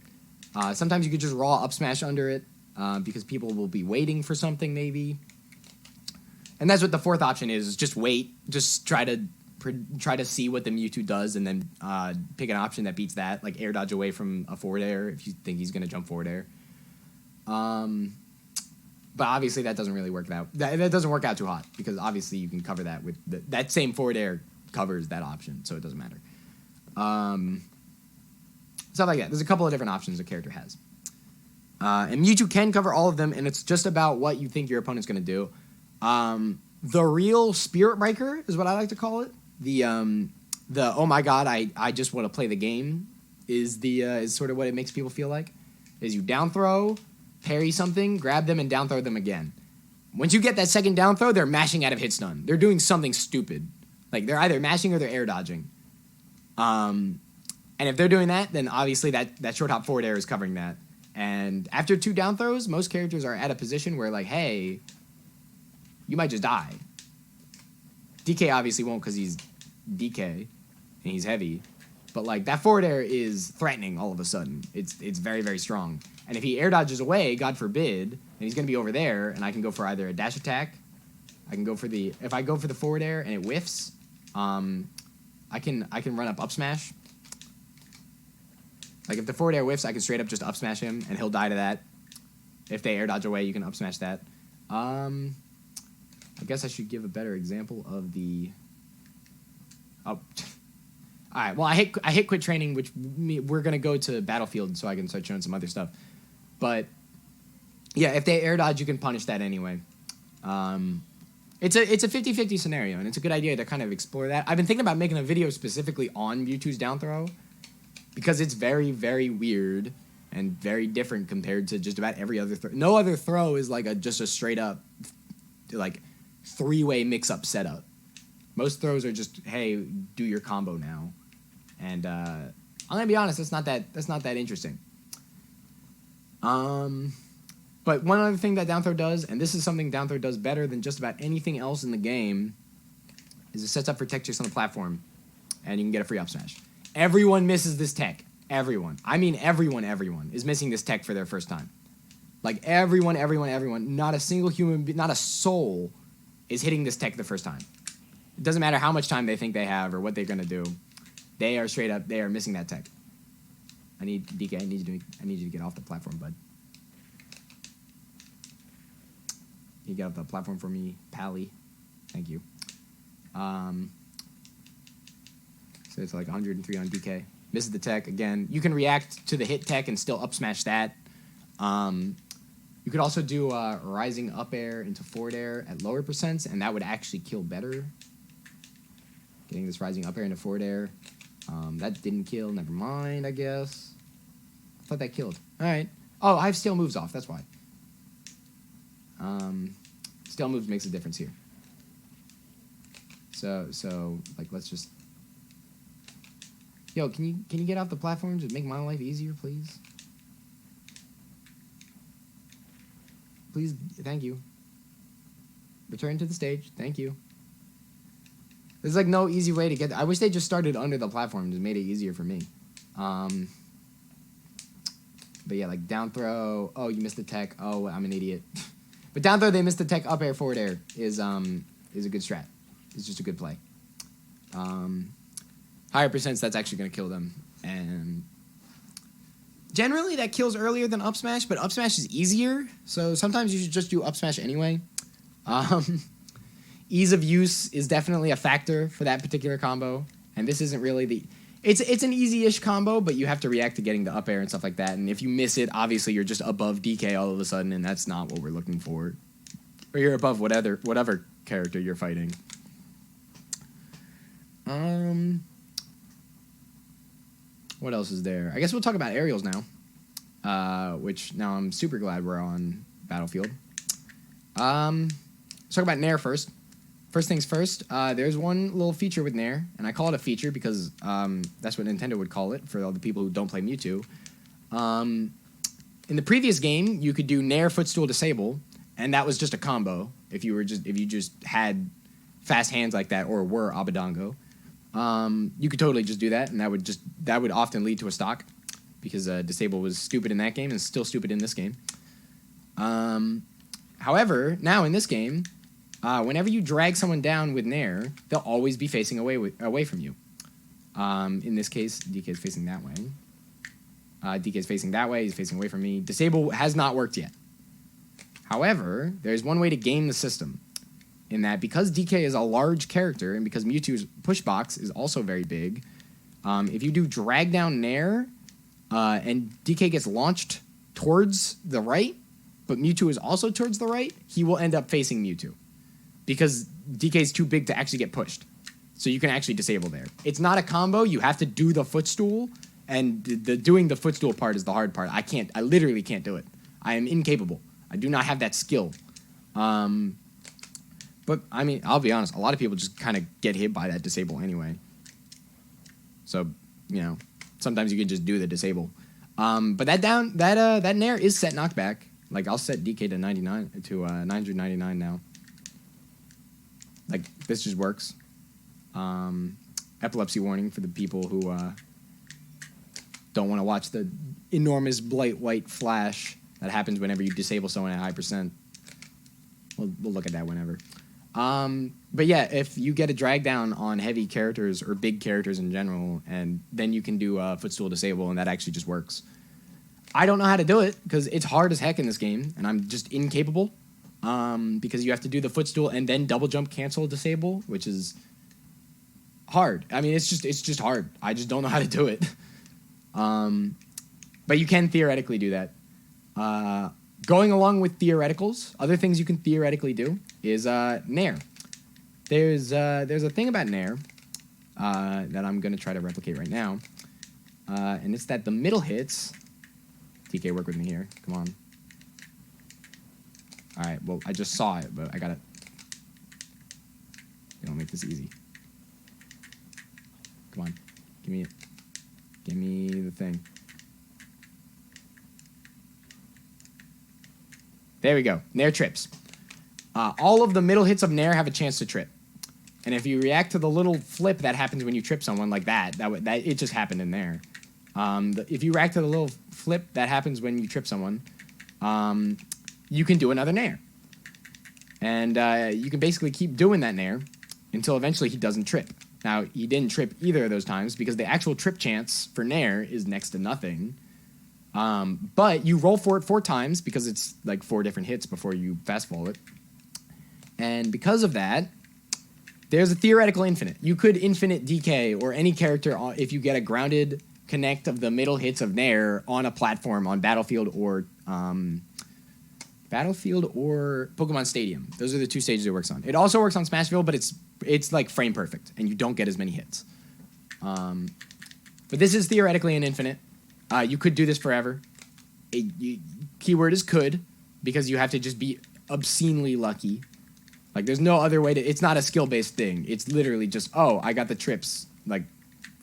Speaker 1: Sometimes you could just raw up smash under it because people will be waiting for something maybe. And that's what the 4th option is just wait. Just try to see what the Mewtwo does and then pick an option that beats that, like air dodge away from a forward air if you think he's going to jump forward air. But obviously that doesn't really work out. That doesn't work out too hot because obviously you can cover that with that same forward air covers that option, so it doesn't matter. Stuff like that. There's a couple of different options a character has. And Mewtwo can cover all of them, and it's just about what you think your opponent's going to do. The real spirit breaker is what I like to call it. The oh my god, I just want to play the game is sort of what it makes people feel like. Is you down throw, parry something, grab them, and down throw them again. Once you get that second down throw, they're mashing out of hit stun. They're doing something stupid. Like they're either mashing or they're air dodging. And if they're doing that, then obviously that short hop forward air is covering that. And after 2 down throws, most characters are at a position where like, hey, you might just die. DK obviously won't because he's DK and he's heavy. But like that forward air is threatening all of a sudden. It's very, very strong. And if he air dodges away, God forbid, then he's going to be over there, and I can go for either a dash attack. I can go for if I go for the forward air and it whiffs, I can run up smash. Like if the forward air whiffs, I can straight up just up smash him, and he'll die to that. If they air dodge away, you can up smash that. I guess I should give a better example of the. Oh. All right. Well, I hit quit training, which we're gonna go to Battlefield so I can start showing some other stuff. But yeah, if they air dodge, you can punish that anyway. It's a 50-50 scenario, and it's a good idea to kind of explore that. I've been thinking about making a video specifically on Mewtwo's down throw because it's very, very weird and very different compared to just about every other throw. No other throw is like just a straight up like 3-way mix-up setup. Most throws are just, hey, do your combo now. And I'm gonna be honest, that's not that interesting. But one other thing that down throw does, and this is something down throw does better than just about anything else in the game, is it sets up for tech checks on the platform, and you can get a free up smash. Everyone misses this tech. Everyone. I mean everyone is missing this tech for their first time. Like everyone. Not a single human, not a soul is hitting this tech the first time. It doesn't matter how much time they think they have or what they're going to do. They are straight up, they are missing that tech. DK, I need you to get off the platform, bud. You get off the platform for me, Pally. Thank you. So it's like 103 on DK. Misses the tech again. You can react to the hit tech and still up smash that. You could also do rising up air into forward air at lower percents, and that would actually kill better. Getting this rising up air into forward air. That didn't kill. Never mind, I guess. I thought that killed. All right. Oh, I have stale moves off. That's why. Stale moves makes a difference here. So like, let's just. Yo, can you get off the platform to make my life easier, please? Please, thank you. Return to the stage. Thank you. There's like no easy way to get there. I wish they just started under the platform and just made it easier for me. But yeah, like down throw. Oh, you missed the tech. Oh, I'm an idiot. But down throw, they missed the tech. Up air, forward air is a good strat. It's just a good play. Higher percents, that's actually going to kill them. And generally, that kills earlier than up smash, but up smash is easier. So sometimes you should just do up smash anyway. Ease of use is definitely a factor for that particular combo. And this isn't really the... It's an easy-ish combo, but you have to react to getting the up air and stuff like that. And if you miss it, obviously you're just above DK all of a sudden, and that's not what we're looking for. Or you're above whatever character you're fighting. What else is there? I guess we'll talk about aerials now. Which now I'm super glad we're on Battlefield. Let's talk about Nair first. First things first, there's one little feature with Nair, and I call it a feature because that's what Nintendo would call it for all the people who don't play Mewtwo. In the previous game, you could do Nair footstool disable, and that was just a combo if you just had fast hands like that or were Abadango. You could totally just do that, and that would often lead to a stock because disable was stupid in that game and still stupid in this game. However, now in this game, whenever you drag someone down with Nair, they'll always be facing away from you. In this case, DK is facing that way. DK is facing that way. He's facing away from me. Disable has not worked yet. However, there's one way to game the system. In that, because DK is a large character, and because Mewtwo's push box is also very big, if you do drag down Nair, and DK gets launched towards the right, but Mewtwo is also towards the right, he will end up facing Mewtwo. Because DK is too big to actually get pushed. So you can actually disable there. It's not a combo. You have to do the footstool, and doing the footstool part is the hard part. I literally can't do it. I am incapable. I do not have that skill. But, I mean, I'll be honest. A lot of people just kind of get hit by that disable anyway. So, you know, sometimes you can just do the disable. But that Nair is set knockback. Like, I'll set DK to 999 now. Like, this just works. Epilepsy warning for the people who don't want to watch the enormous bright white flash that happens whenever you disable someone at high percent. We'll look at that whenever. But yeah, if you get a drag down on heavy characters or big characters in general, and then you can do footstool disable, and that actually just works. I don't know how to do it because it's hard as heck in this game, and I'm just incapable. Because you have to do the footstool and then double jump cancel disable, which is hard. I mean, it's just hard. I just don't know how to do it. But you can theoretically do that. Going along with theoreticals, other things you can theoretically do is Nair. There's a thing about Nair that I'm going to try to replicate right now. And it's that the middle hits... TK, work with me here. Come on. Alright, well, I just saw it, but I gotta... They don't make this easy. Come on. Give me it. Give me the thing. There we go. Nair trips. All of the middle hits of Nair have a chance to trip. And if you react to the little flip that happens when you trip someone like that it just happened in there. If you react to the little flip that happens when you trip someone, you can do another Nair. And you can basically keep doing that Nair until eventually he doesn't trip. Now, he didn't trip either of those times because the actual trip chance for Nair is next to nothing. But you roll for it 4 times because it's like 4 different hits before you fast fall it. And because of that, there's a theoretical infinite. You could infinite DK or any character if you get a grounded connect of the middle hits of Nair on a platform on Battlefield or Pokemon Stadium. Those are the 2 stages it works on. It also works on Smashville, but it's like frame perfect, and you don't get as many hits. But this is theoretically an infinite. You could do this forever. Keyword is could, because you have to just be obscenely lucky. Like, there's no other way to... It's not a skill-based thing. It's literally just, oh, I got the trips, like,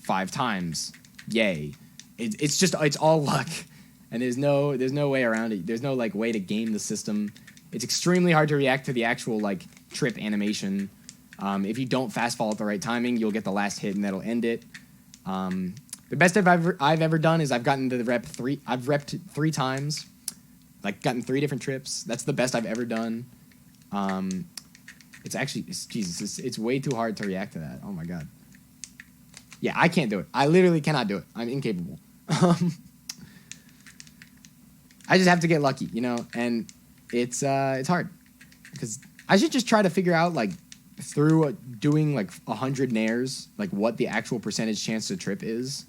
Speaker 1: 5 times. Yay. It's all luck. And there's no way around it. There's no, like, way to game the system. It's extremely hard to react to the actual, like, trip animation. If you don't fast fall at the right timing, you'll get the last hit, and that'll end it. The best I've ever done is I've gotten to the rep 3... I've repped 3 times. Like, gotten 3 different trips. That's the best I've ever done. It's actually, Jesus, it's way too hard to react to that. Oh, my God. Yeah, I can't do it. I literally cannot do it. I'm incapable. I just have to get lucky, you know? And it's hard. Because I should just try to figure out, like, through doing, like, 100 Nairs, like, what the actual percentage chance to trip is.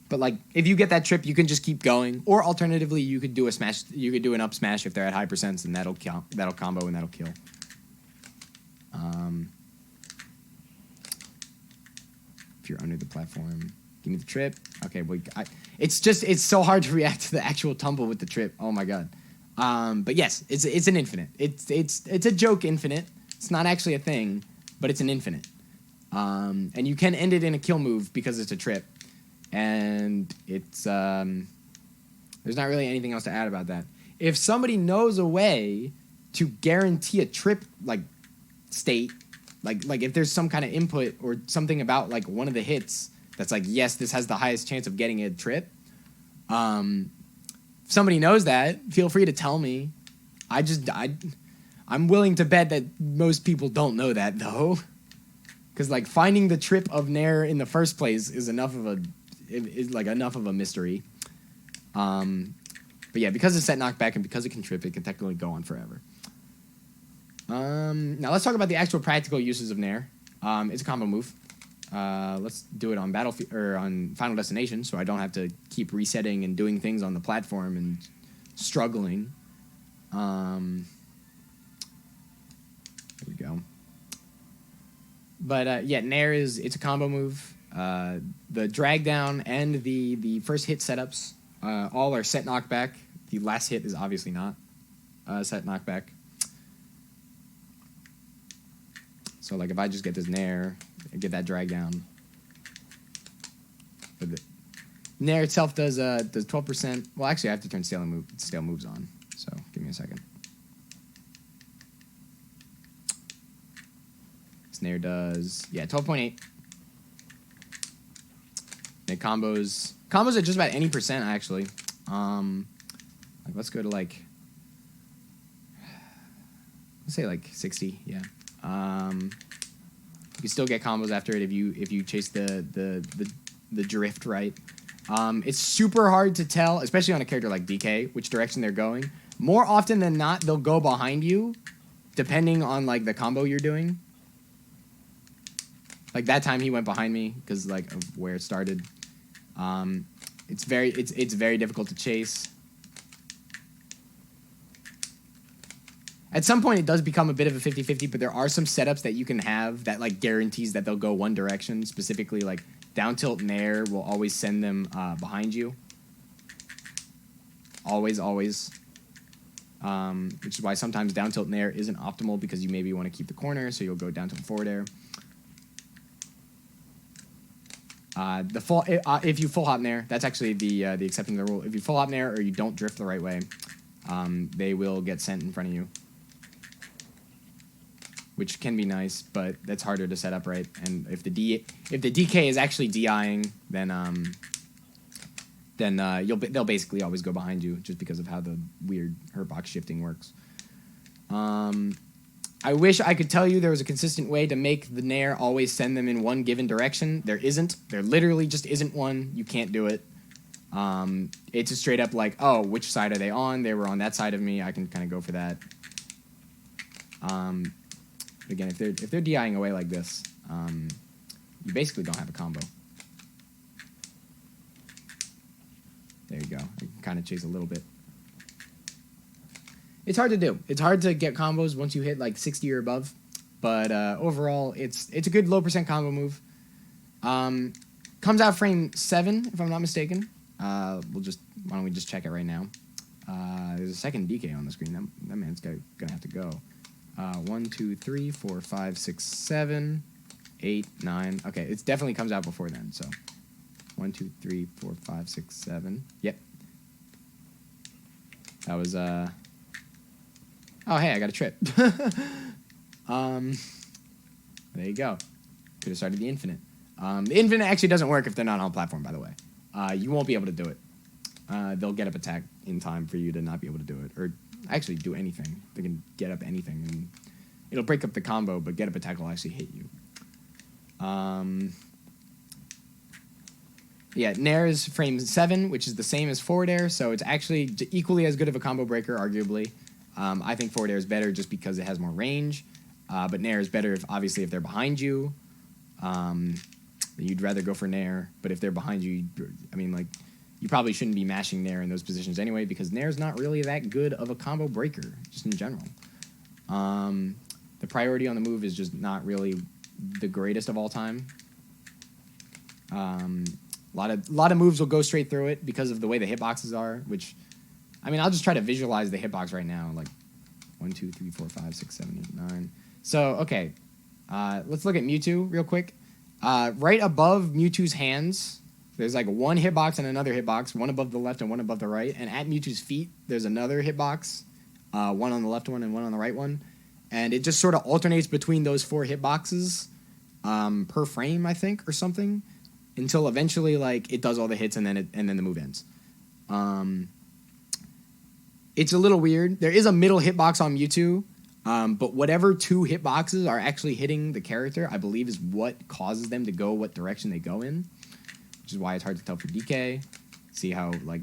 Speaker 1: But, like, if you get that trip, you can just keep going. Or alternatively, you could do a smash. You could do an up smash if they're at high percents, and that'll combo and that'll kill. If you're under the platform, give me the trip. Okay, well, it's so hard to react to the actual tumble with the trip. Oh my God. But yes, it's an infinite. It's a joke infinite. It's not actually a thing, but it's an infinite. And you can end it in a kill move because it's a trip. And it's there's not really anything else to add about that. If somebody knows a way to guarantee a trip like state, like if there's some kind of input or something about like one of the hits that's like, yes, this has the highest chance of getting a trip. If somebody knows that, feel free to tell me. I'm willing to bet that most people don't know that though, because like finding the trip of Nair in the first place is enough of a mystery. But yeah, because it's set knockback and because it can trip, it can technically go on forever. Now let's talk about the actual practical uses of Nair. It's a combo move. Let's do it on Battlefield or on Final Destination, so I don't have to keep resetting and doing things on the platform and struggling. There we go. But yeah, Nair it's a combo move. The drag down and the first hit setups all are set knockback. The last hit is obviously not set knockback. So like if I just get this Nair, I get that drag down. But the Nair itself does 12%. Well, actually, I have to turn stale moves on. So give me a second. This Nair does 12.8. It combos at just about any percent actually. Like let's go to like, let's say like 60. Yeah. You can still get combos after it if you chase the drift right. It's super hard to tell, especially on a character like DK, which direction they're going. More often than not, they'll go behind you, depending on like the combo you're doing. Like that time he went behind me because like of where it started. It's very difficult to chase. At some point, it does become a bit of a 50-50, but there are some setups that you can have that like guarantees that they'll go one direction. Specifically, like down tilt Nair will always send them behind you. Always. Which is why sometimes down tilt Nair isn't optimal because you maybe want to keep the corner, so you'll go down tilt forward air. If you full hop Nair, that's actually the exception to the rule. If you full hop Nair or you don't drift the right way, they will get sent in front of you, which can be nice, but that's harder to set up right. And if the DK is actually DIing, then they'll basically always go behind you just because of how the weird hurt box shifting works. I wish I could tell you there was a consistent way to make the Nair always send them in one given direction. There isn't. There literally just isn't one. You can't do it. It's a straight up like, oh, which side are they on? They were on that side of me. I can kind of go for that. Again, if they're DIing away like this, you basically don't have a combo. There you go. I can kind of chase a little bit. It's hard to do. It's hard to get combos once you hit like 60 or above. But overall, it's a good low percent combo move. Comes out frame 7, if I'm not mistaken. Why don't we just check it right now? There's a second DK on the screen. That man's gonna have to go. 1, 2, 3, 4, 5, 6, 7, 8, 9. Okay, it definitely comes out before then. So 1, 2, 3, 4, 5, 6, 7. Yep. That was Oh, hey, I got a trip. There you go. Could have started the infinite. The infinite actually doesn't work if they're not on platform, by the way. You won't be able to do it. They'll get up attack in time for you to not be able to do it. Or actually do anything. They can get up anything. And it'll break up the combo, but get up attack will actually hit you. Yeah, Nair is frame 7, which is the same as forward air, so it's actually equally as good of a combo breaker, arguably. I think forward air is better just because it has more range, but Nair is better if they're behind you. You'd rather go for Nair, but if they're behind you, you probably shouldn't be mashing Nair in those positions anyway, because Nair's not really that good of a combo breaker, just in general. The priority on the move is just not really the greatest of all time. A lot of moves will go straight through it because of the way the hitboxes are, which... I'll just try to visualize the hitbox right now. Like 1, 2, 3, 4, 5, 6, 7, 8, 9. So, okay. Let's look at Mewtwo real quick. Right above Mewtwo's hands, there's like one hitbox and another hitbox, one above the left and one above the right. And at Mewtwo's feet, there's another hitbox, one on the left one and one on the right one. And it just sort of alternates between those 4 hitboxes per frame, I think, or something, until eventually like it does all the hits and then the move ends. It's a little weird. There is a middle hitbox on Mewtwo, but whatever 2 hitboxes are actually hitting the character, I believe, is what causes them to go what direction they go in, which is why it's hard to tell for DK. See how, like,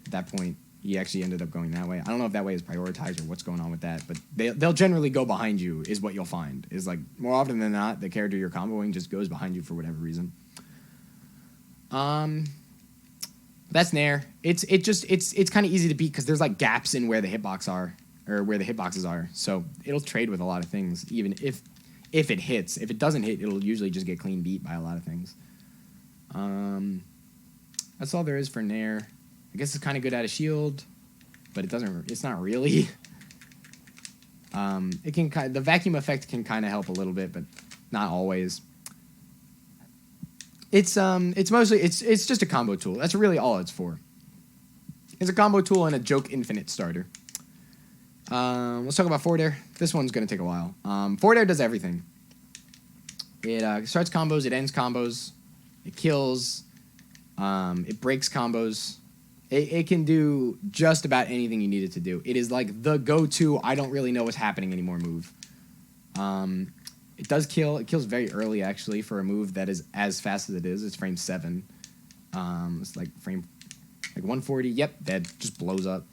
Speaker 1: at that point, he actually ended up going that way. I don't know if that way is prioritized or what's going on with that, but they'll generally go behind you is what you'll find. Is like, more often than not, the character you're comboing just goes behind you for whatever reason. That's Nair. It's kind of easy to beat because there's like gaps in where the hitboxes are. So it'll trade with a lot of things, even if it hits. If it doesn't hit, it'll usually just get clean beat by a lot of things. That's all there is for Nair. I guess it's kind of good out of shield, but it's not really. The vacuum effect can kind of help a little bit, but not always. It's just a combo tool. That's really all it's for. It's a combo tool and a joke infinite starter. Let's talk about forward air. This one's going to take a while. Forward air does everything. It starts combos, it ends combos, it kills, it breaks combos. It can do just about anything you need it to do. It is like the go-to, I don't really know what's happening anymore move. It does kill. It kills very early, actually, for a move that is as fast as it is. It's frame 7. It's like frame 140. Yep, that just blows up.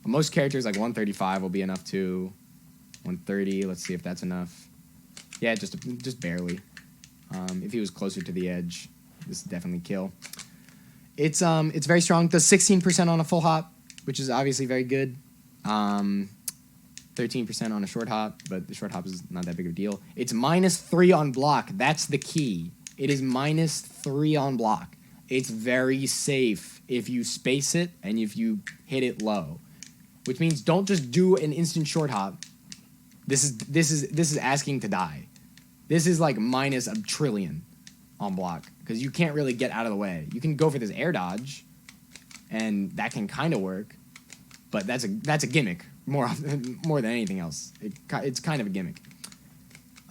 Speaker 1: Most characters, like 135 will be enough too. 130, let's see if that's enough. Yeah, just barely. If he was closer to the edge, this would definitely kill. It's very strong. Does 16% on a full hop, which is obviously very good. 13% on a short hop, but the short hop is not that big of a deal. It's -3 on block. That's the key. It is -3 on block. It's very safe if you space it and if you hit it low, which means don't just do an instant short hop. This is asking to die. This is like minus a trillion on block because you can't really get out of the way. You can go for this air dodge, and that can kind of work, but that's a gimmick more than anything else. It's kind of a gimmick.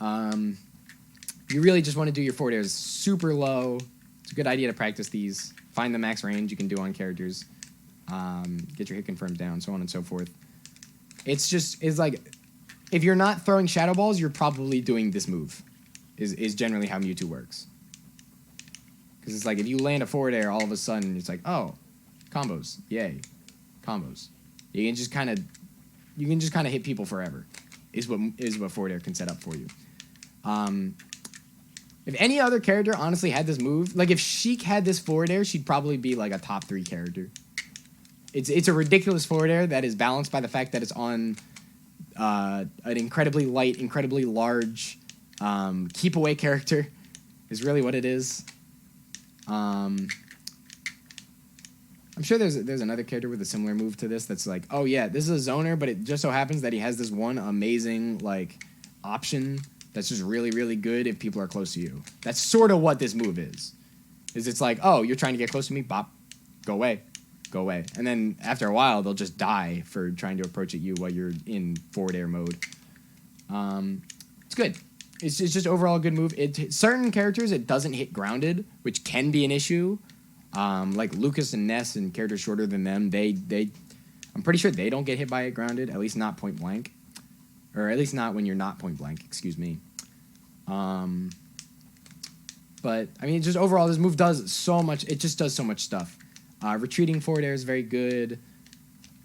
Speaker 1: You really just want to do your forward airs super low. It's a good idea to practice these. Find the max range you can do on characters. Get your hit confirms down, so on and so forth. It's like, if you're not throwing shadow balls, you're probably doing this move. Is generally how Mewtwo works. Because it's like, if you land a forward air, all of a sudden it's like, oh, combos, yay, combos. You can just kind of hit people forever. Is what forward air can set up for you. If any other character honestly had this move, like if Sheik had this forward air, she'd probably be like a top 3 character. It's a ridiculous forward air that is balanced by the fact that it's on an incredibly light, incredibly large keep away character is really what it is. I'm sure there's another character with a similar move to this that's like, oh yeah, this is a zoner, but it just so happens that he has this one amazing like option that's just really, really good if people are close to you. That's sort of what this move is. It's like, oh, you're trying to get close to me, bop, go away. Go away. And then after a while, they'll just die for trying to approach at you while you're in forward air mode. It's good. It's just overall a good move. Certain characters, it doesn't hit grounded, which can be an issue. Like Lucas and Ness and characters shorter than them, I'm pretty sure they don't get hit by it grounded, at least not point blank. Or at least not when you're not point blank, excuse me. But, I mean, just overall, this move does so much. It just does so much stuff. Retreating forward air is very good.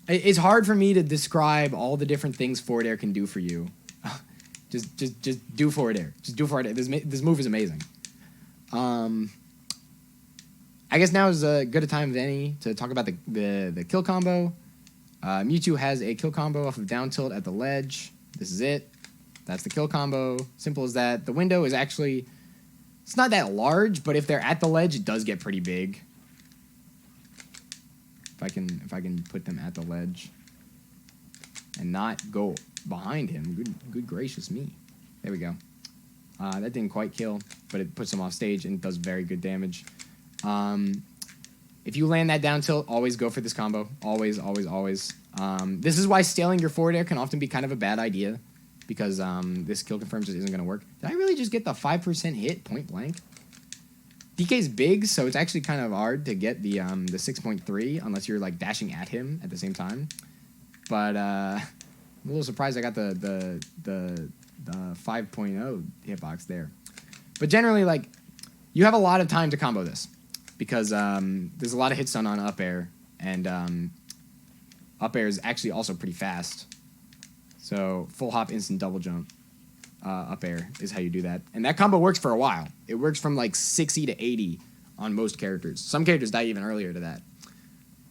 Speaker 1: It's hard for me to describe all the different things forward air can do for you. just do forward air. Just do forward air. This move is amazing. I guess now is as good a time as any to talk about the kill combo. Mewtwo has a kill combo off of down tilt at the ledge. This is it. That's the kill combo. Simple as that. The window is actually, it's not that large, but if they're at the ledge, it does get pretty big. If I can put them at the ledge and not go behind him, good gracious me. There we go. That didn't quite kill, but it puts him off stage and does very good damage. If you land that down tilt, always go for this combo. Always, always, always. This is why stealing your forward air can often be kind of a bad idea, because this kill confirm just isn't going to work. Did I really just get the 5% hit point blank? DK's big, so it's actually kind of hard to get the 6.3 unless you're like dashing at him at the same time. But I'm a little surprised I got the 5.0 hitbox there. But generally, like, you have a lot of time to combo this because there's a lot of hits done on up air, and up air is actually also pretty fast. So full hop, instant double jump. Up air is how you do that. And that combo works for a while. It works from like 60 to 80 on most characters. Some characters die even earlier to that.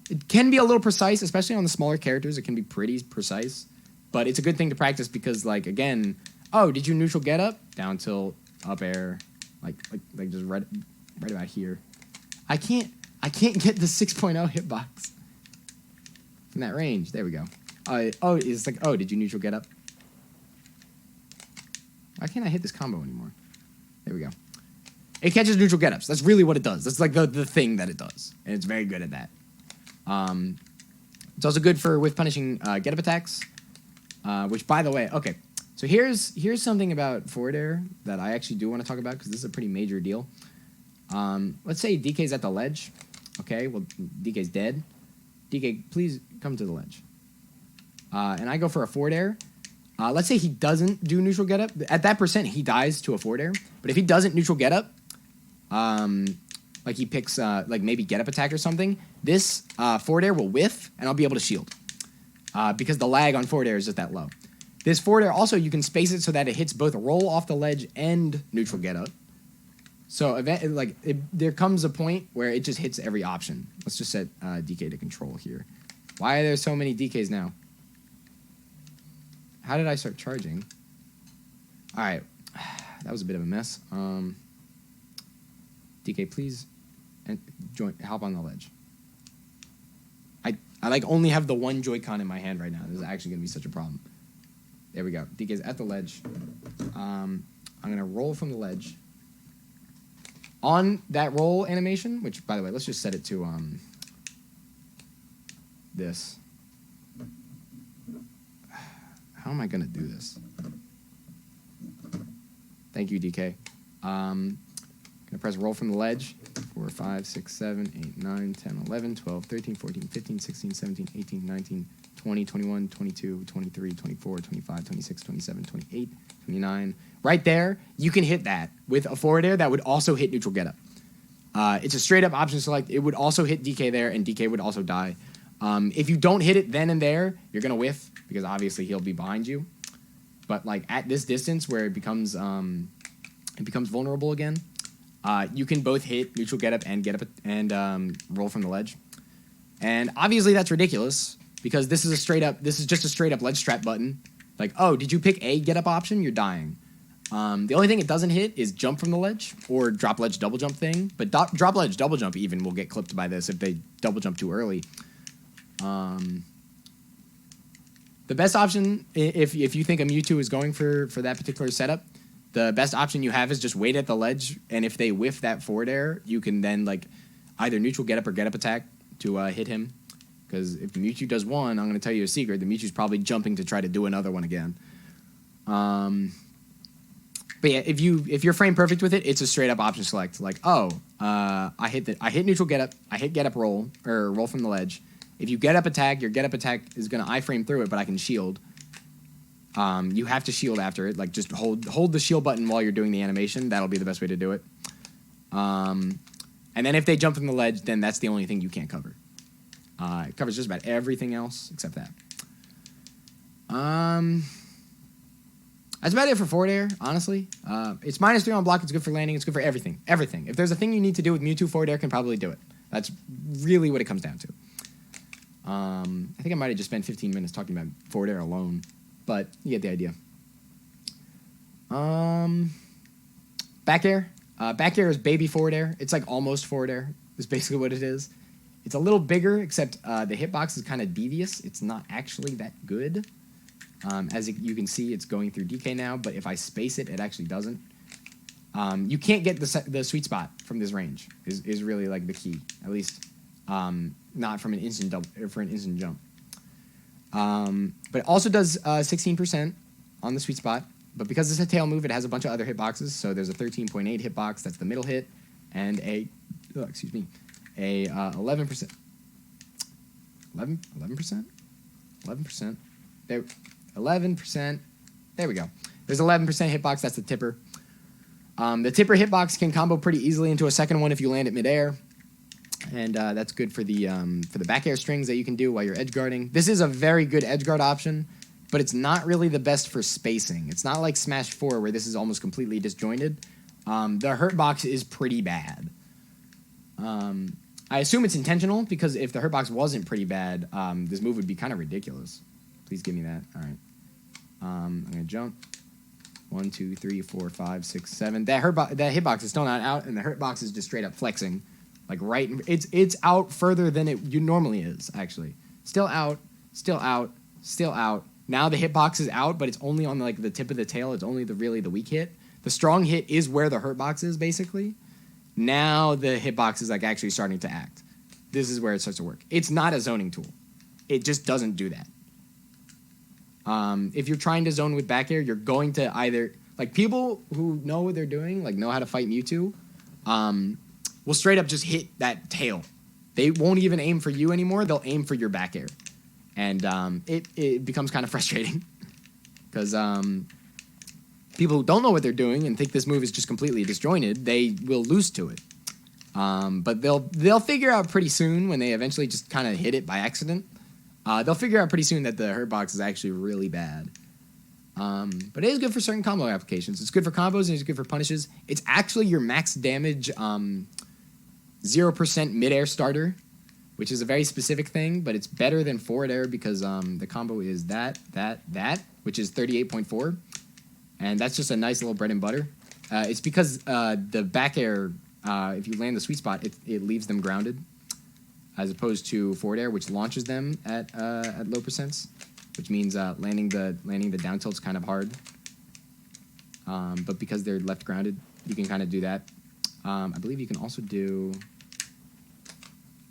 Speaker 1: It can be a little precise, especially on the smaller characters. It can be pretty precise. But it's a good thing to practice because, like, again, oh, did you neutral get up? Down tilt, up air, like just right about here. I can't get the 6.0 hitbox from that range. There we go. Oh, it's like, oh, did you neutral get up? Why can't I hit this combo anymore? There we go. It catches neutral get-ups. That's really what it does. That's like the thing that it does. And it's very good at that. It's also good for with punishing get-up attacks. Which, by the way, okay. So here's something about forward air that I actually do want to talk about because this is a pretty major deal. Let's say DK's at the ledge. Okay, well, DK's dead. DK, please come to the ledge. And I go for a forward air. Let's say he doesn't do neutral get up. At that percent, he dies to a forward air. But if he doesn't neutral get up, like he picks like maybe get up attack or something, this forward air will whiff, and I'll be able to shield. Because the lag on forward air is just that low. This forward air also, you can space it so that it hits both roll off the ledge and neutral get up. So there comes a point where it just hits every option. Let's just set DK to control here. Why are there so many DKs now? How did I start charging? All right. That was a bit of a mess. DK, please hop on the ledge. I like only have the one Joy-Con in my hand right now. This is actually going to be such a problem. There we go. DK's at the ledge. I'm going to roll from the ledge. On that roll animation, which, by the way, let's just set it to this. How am I going to do this? Thank you, DK. Going to press roll from the ledge. 4, 5, 6, 7, 8, 9, 10, 11, 12, 13, 14, 15, 16, 17, 18, 19, 20, 21, 22, 23, 24, 25, 26, 27, 28, 29. Right there, you can hit that with a forward air that would also hit neutral getup. It's a straight up option select. It would also hit DK there, and DK would also die. If you don't hit it then and there, you're going to whiff, because obviously he'll be behind you. But like at this distance where it becomes vulnerable again, you can both hit neutral getup and roll from the ledge. And obviously that's ridiculous, because this is just a straight up ledge trap button. Like, oh, did you pick a getup option? You're dying. The only thing it doesn't hit is jump from the ledge or drop ledge double jump thing. But drop ledge double jump even will get clipped by this if they double jump too early. The best option, if you think a Mewtwo is going for that particular setup, the best option you have is just wait at the ledge, and if they whiff that forward air, you can then like either neutral getup or getup attack to hit him. Because if Mewtwo does one, I'm going to tell you a secret, the Mewtwo's probably jumping to try to do another one again. But yeah, if you're frame perfect with it, it's a straight up option select. Like, oh, I hit neutral getup, I hit getup roll or roll from the ledge. If you getup attack, your getup attack is gonna iframe through it, but I can shield. You have to shield after it. Like just hold the shield button while you're doing the animation. That'll be the best way to do it. And then if they jump from the ledge, then that's the only thing you can't cover. It covers just about everything else except that. That's about it for forward air, honestly. It's -3 on block. It's good for landing. It's good for everything. Everything. If there's a thing you need to do with Mewtwo, forward air can probably do it. That's really what it comes down to. I think I might have just spent 15 minutes talking about forward air alone, but you get the idea. Back air. Back air is baby forward air. It's like almost forward air is basically what it is. It's a little bigger, except the hitbox is kind of devious. It's not actually that good. As you can see, it's going through DK now, but if I space it, it actually doesn't. You can't get the sweet spot from this range is really like the key, at least not from an instant jump. But it also does 16% on the sweet spot, but because it's a tail move, it has a bunch of other hitboxes, so there's a 13.8 hitbox, that's the middle hit, and a 11%. 11%? There, 11%. There we go. There's 11% hitbox. That's the tipper. The tipper hitbox can combo pretty easily into a second one if you land it midair, and that's good for the back air strings that you can do while you're edge guarding. This is a very good edge guard option, but it's not really the best for spacing. It's not like Smash 4 where this is almost completely disjointed. The hurt box is pretty bad. I assume it's intentional, because if the hurt box wasn't pretty bad, this move would be kind of ridiculous. Please give me that. All right. I'm going to jump. 1, 2, 3, 4, 5, 6, 7. That hitbox is still not out, and the hurt box is just straight up flexing. Like it's out further than it normally is, actually. Still out, still out, still out. Now the hitbox is out, but it's only on like the tip of the tail. It's only really the weak hit. The strong hit is where the hurt box is, basically. Now the hitbox is like actually starting to act. This is where it starts to work. It's not a zoning tool. It just doesn't do that. If you're trying to zone with back air, you're going to either, like, people who know what they're doing, like know how to fight Mewtwo, will straight up just hit that tail. They won't even aim for you anymore. They'll aim for your back air. And it becomes kind of frustrating because people who don't know what they're doing and think this move is just completely disjointed, they will lose to it. But they'll figure out pretty soon when they eventually just kind of hit it by accident. They'll figure out pretty soon that the hurt box is actually really bad. But it is good for certain combo applications. It's good for combos and it's good for punishes. It's actually your max damage 0% midair starter, which is a very specific thing, but it's better than forward air because the combo is that, which is 38.4. And that's just a nice little bread and butter. It's because the back air, if you land the sweet spot, it leaves them grounded, as opposed to forward air, which launches them at low percents, which means landing the down tilt's kind of hard. but because they're left grounded, you can kind of do that. I believe you can also do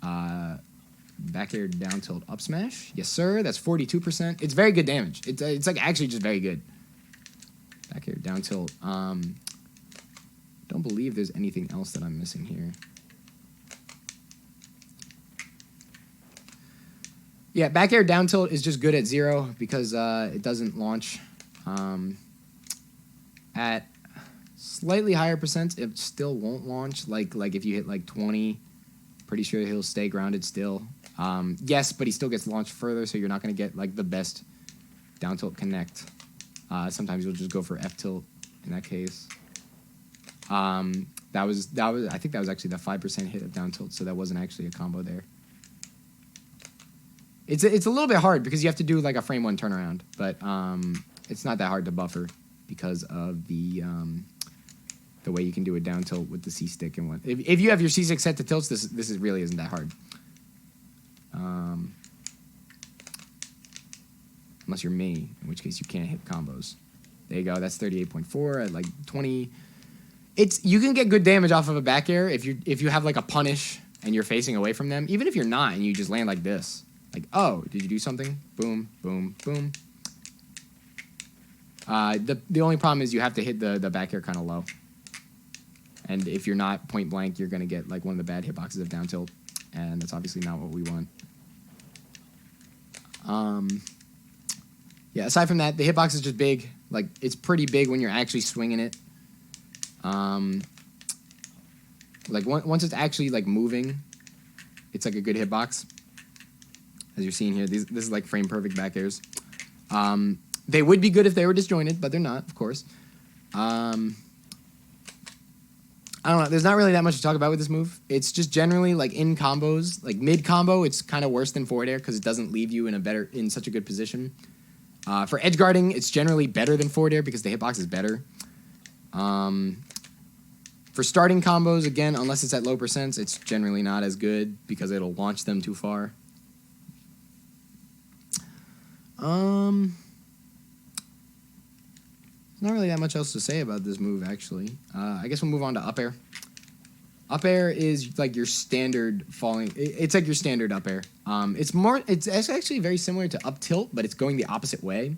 Speaker 1: back air down tilt up smash. Yes, sir. That's 42%. It's very good damage. It's like actually just very good. Back air down tilt. Don't believe there's anything else that I'm missing here. Yeah, back air down tilt is just good at 0 because it doesn't launch. At slightly higher percents, it still won't launch. Like if you hit like 20, pretty sure he'll stay grounded still. Yes, but he still gets launched further, so you're not going to get like the best down tilt connect. Sometimes you'll just go for F tilt in that case. That was I think that was actually the 5% hit of down tilt, so that wasn't actually a combo there. It's a little bit hard because you have to do like a frame 1 turnaround, but it's not that hard to buffer because of the way you can do a down tilt with the C stick and one. If you have your C stick set to tilts, this really isn't that hard. Unless you're me, in which case you can't hit combos. There you go. That's 38.4 at like 20. You can get good damage off of a back air if you have like a punish and you're facing away from them. Even if you're not and you just land like this. Like, oh, did you do something? Boom, boom, boom. The only problem is you have to hit the back air kind of low. And if you're not point blank, you're going to get like one of the bad hitboxes of down tilt. And that's obviously not what we want. Yeah, aside from that, the hitbox is just big. Like, it's pretty big when you're actually swinging it. Like, once it's actually, like, moving, it's, like, a good hitbox. As you're seeing here, this is, like, frame-perfect back airs. They would be good if they were disjointed, but they're not, of course. I don't know. There's not really that much to talk about with this move. It's just generally, like, in combos, like, mid-combo, it's kind of worse than forward air because it doesn't leave you in such a good position. For edge guarding, it's generally better than forward air because the hitbox is better. For starting combos, again, unless it's at low percents, it's generally not as good because it'll launch them too far. Not really that much else to say about this move, actually. I guess we'll move on to up air. Up air is like your standard falling. It's like your standard up air. It's actually very similar to up tilt, but it's going the opposite way.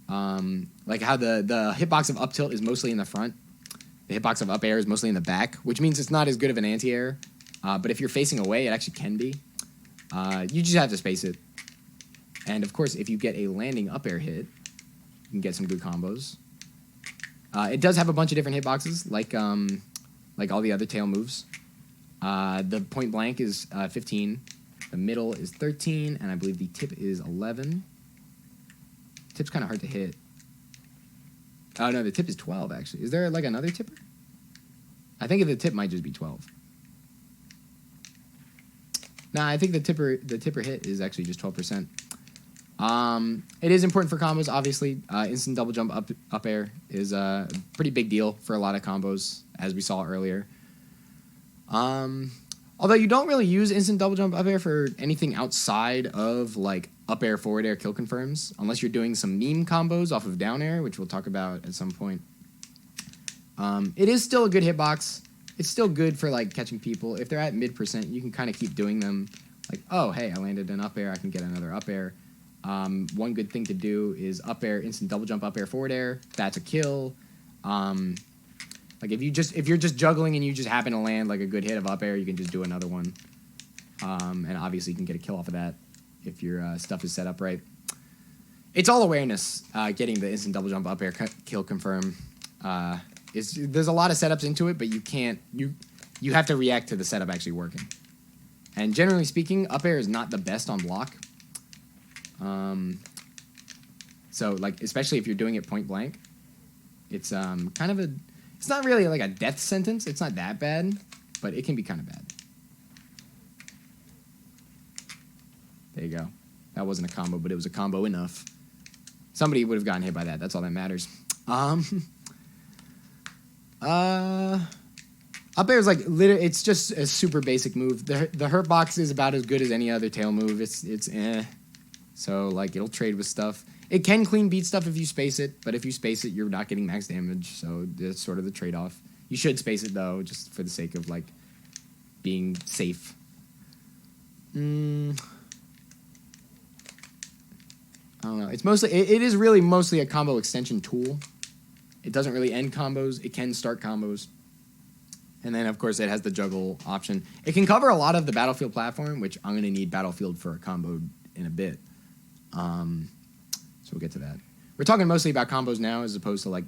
Speaker 1: Like how the hitbox of up tilt is mostly in the front. The hitbox of up air is mostly in the back, which means it's not as good of an anti-air. But if you're facing away, it actually can be. You just have to space it. And of course, if you get a landing up air hit, you can get some good combos. It does have a bunch of different hitboxes, like all the other tail moves. The point blank is 15. The middle is 13, and I believe the tip is 11. Tip's kind of hard to hit. Oh, no, the tip is 12, actually. Is there, like, another tipper? I think the tip might just be 12. Nah, I think the tipper hit is actually just 12%. It is important for combos, obviously. Instant double jump up air is a pretty big deal for a lot of combos, as we saw earlier. Although you don't really use instant double jump up air for anything outside of like up air, forward air, kill confirms, unless you're doing some meme combos off of down air, which we'll talk about at some point. It is still a good hitbox. It's still good for like catching people. If they're at mid percent, you can kind of keep doing them. Like, oh, hey, I landed an up air. I can get another up air. One good thing to do is up air, instant double jump up air, forward air. That's a kill. Like if you're just juggling and you just happen to land like a good hit of up air, you can just do another one. And obviously you can get a kill off of that if your stuff is set up right. It's all awareness. Getting the instant double jump up air kill confirm. There's a lot of setups into it, but you have to react to the setup actually working. And generally speaking, up air is not the best on block. So like especially if you're doing it point blank, it's kind of it's not really like a death sentence. It's not that bad, but it can be kind of bad. There you go. That wasn't a combo, but it was a combo enough. Somebody would have gotten hit by that. That's all that matters. Up air is like it's just a super basic move. The hurt box is about as good as any other tail move. It's So like it'll trade with stuff. It can clean beat stuff if you space it, but if you space it, you're not getting max damage, so that's sort of the trade-off. You should space it, though, just for the sake of, like, being safe. I don't know. It's mostly... It is really mostly a combo extension tool. It doesn't really end combos. It can start combos. And then, of course, it has the juggle option. It can cover a lot of the Battlefield platform, which I'm going to need Battlefield for a combo in a bit. So we'll get to that. We're talking mostly about combos now as opposed to, like,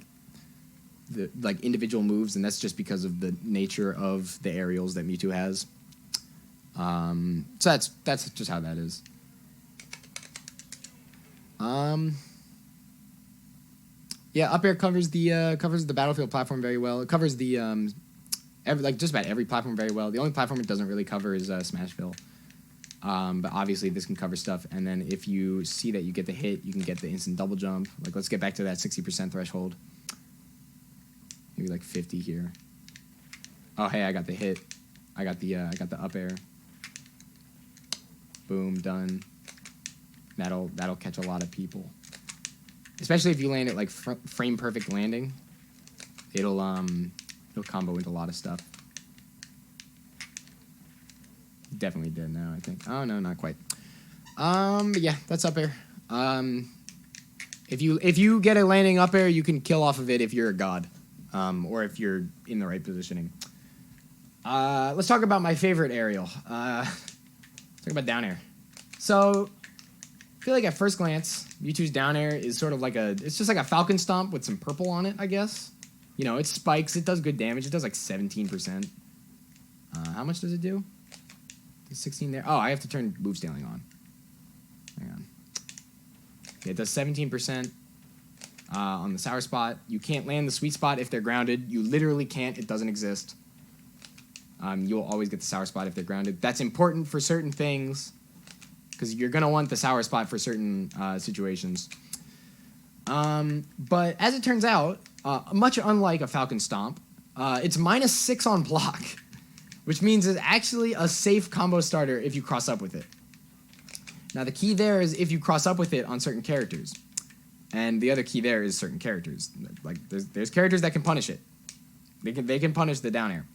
Speaker 1: the individual moves, and that's just because of the nature of the aerials that Mewtwo has. So that's just how that is. Yeah, up air covers the Battlefield platform very well. It covers the just about every platform very well. The only platform it doesn't really cover is Smashville. But obviously this can cover stuff. And then if you see that you get the hit, you can get the instant double jump. Like, let's get back to that 60% threshold. Maybe like 50 here. Oh, hey, I got the hit. I got the up air. Boom, done. That'll catch a lot of people. Especially if you land it like frame perfect landing. It'll combo into a lot of stuff. Definitely did now, I think. Oh no, not quite. But yeah, that's up air. If you get a landing up air, you can kill off of it if you're a god, or if you're in the right positioning. Let's talk about my favorite aerial. Let's talk about down air. So, I feel like at first glance, Mewtwo's down air is sort of like it's just like a Falcon Stomp with some purple on it, I guess. You know, it spikes, it does good damage, it does like 17%. How much does it do? 16 there. Oh, I have to turn move scaling on. Hang on. Yeah, it does 17% on the sour spot. You can't land the sweet spot if they're grounded. You literally can't. It doesn't exist. You'll always get the sour spot if they're grounded. That's important for certain things because you're going to want the sour spot for certain situations. But as it turns out, much unlike a Falcon Stomp, it's -6 on block. Which means it's actually a safe combo starter if you cross up with it. Now, the key there is if you cross up with it on certain characters. And the other key there is certain characters. Like, there's characters that can punish it. They can punish the down air.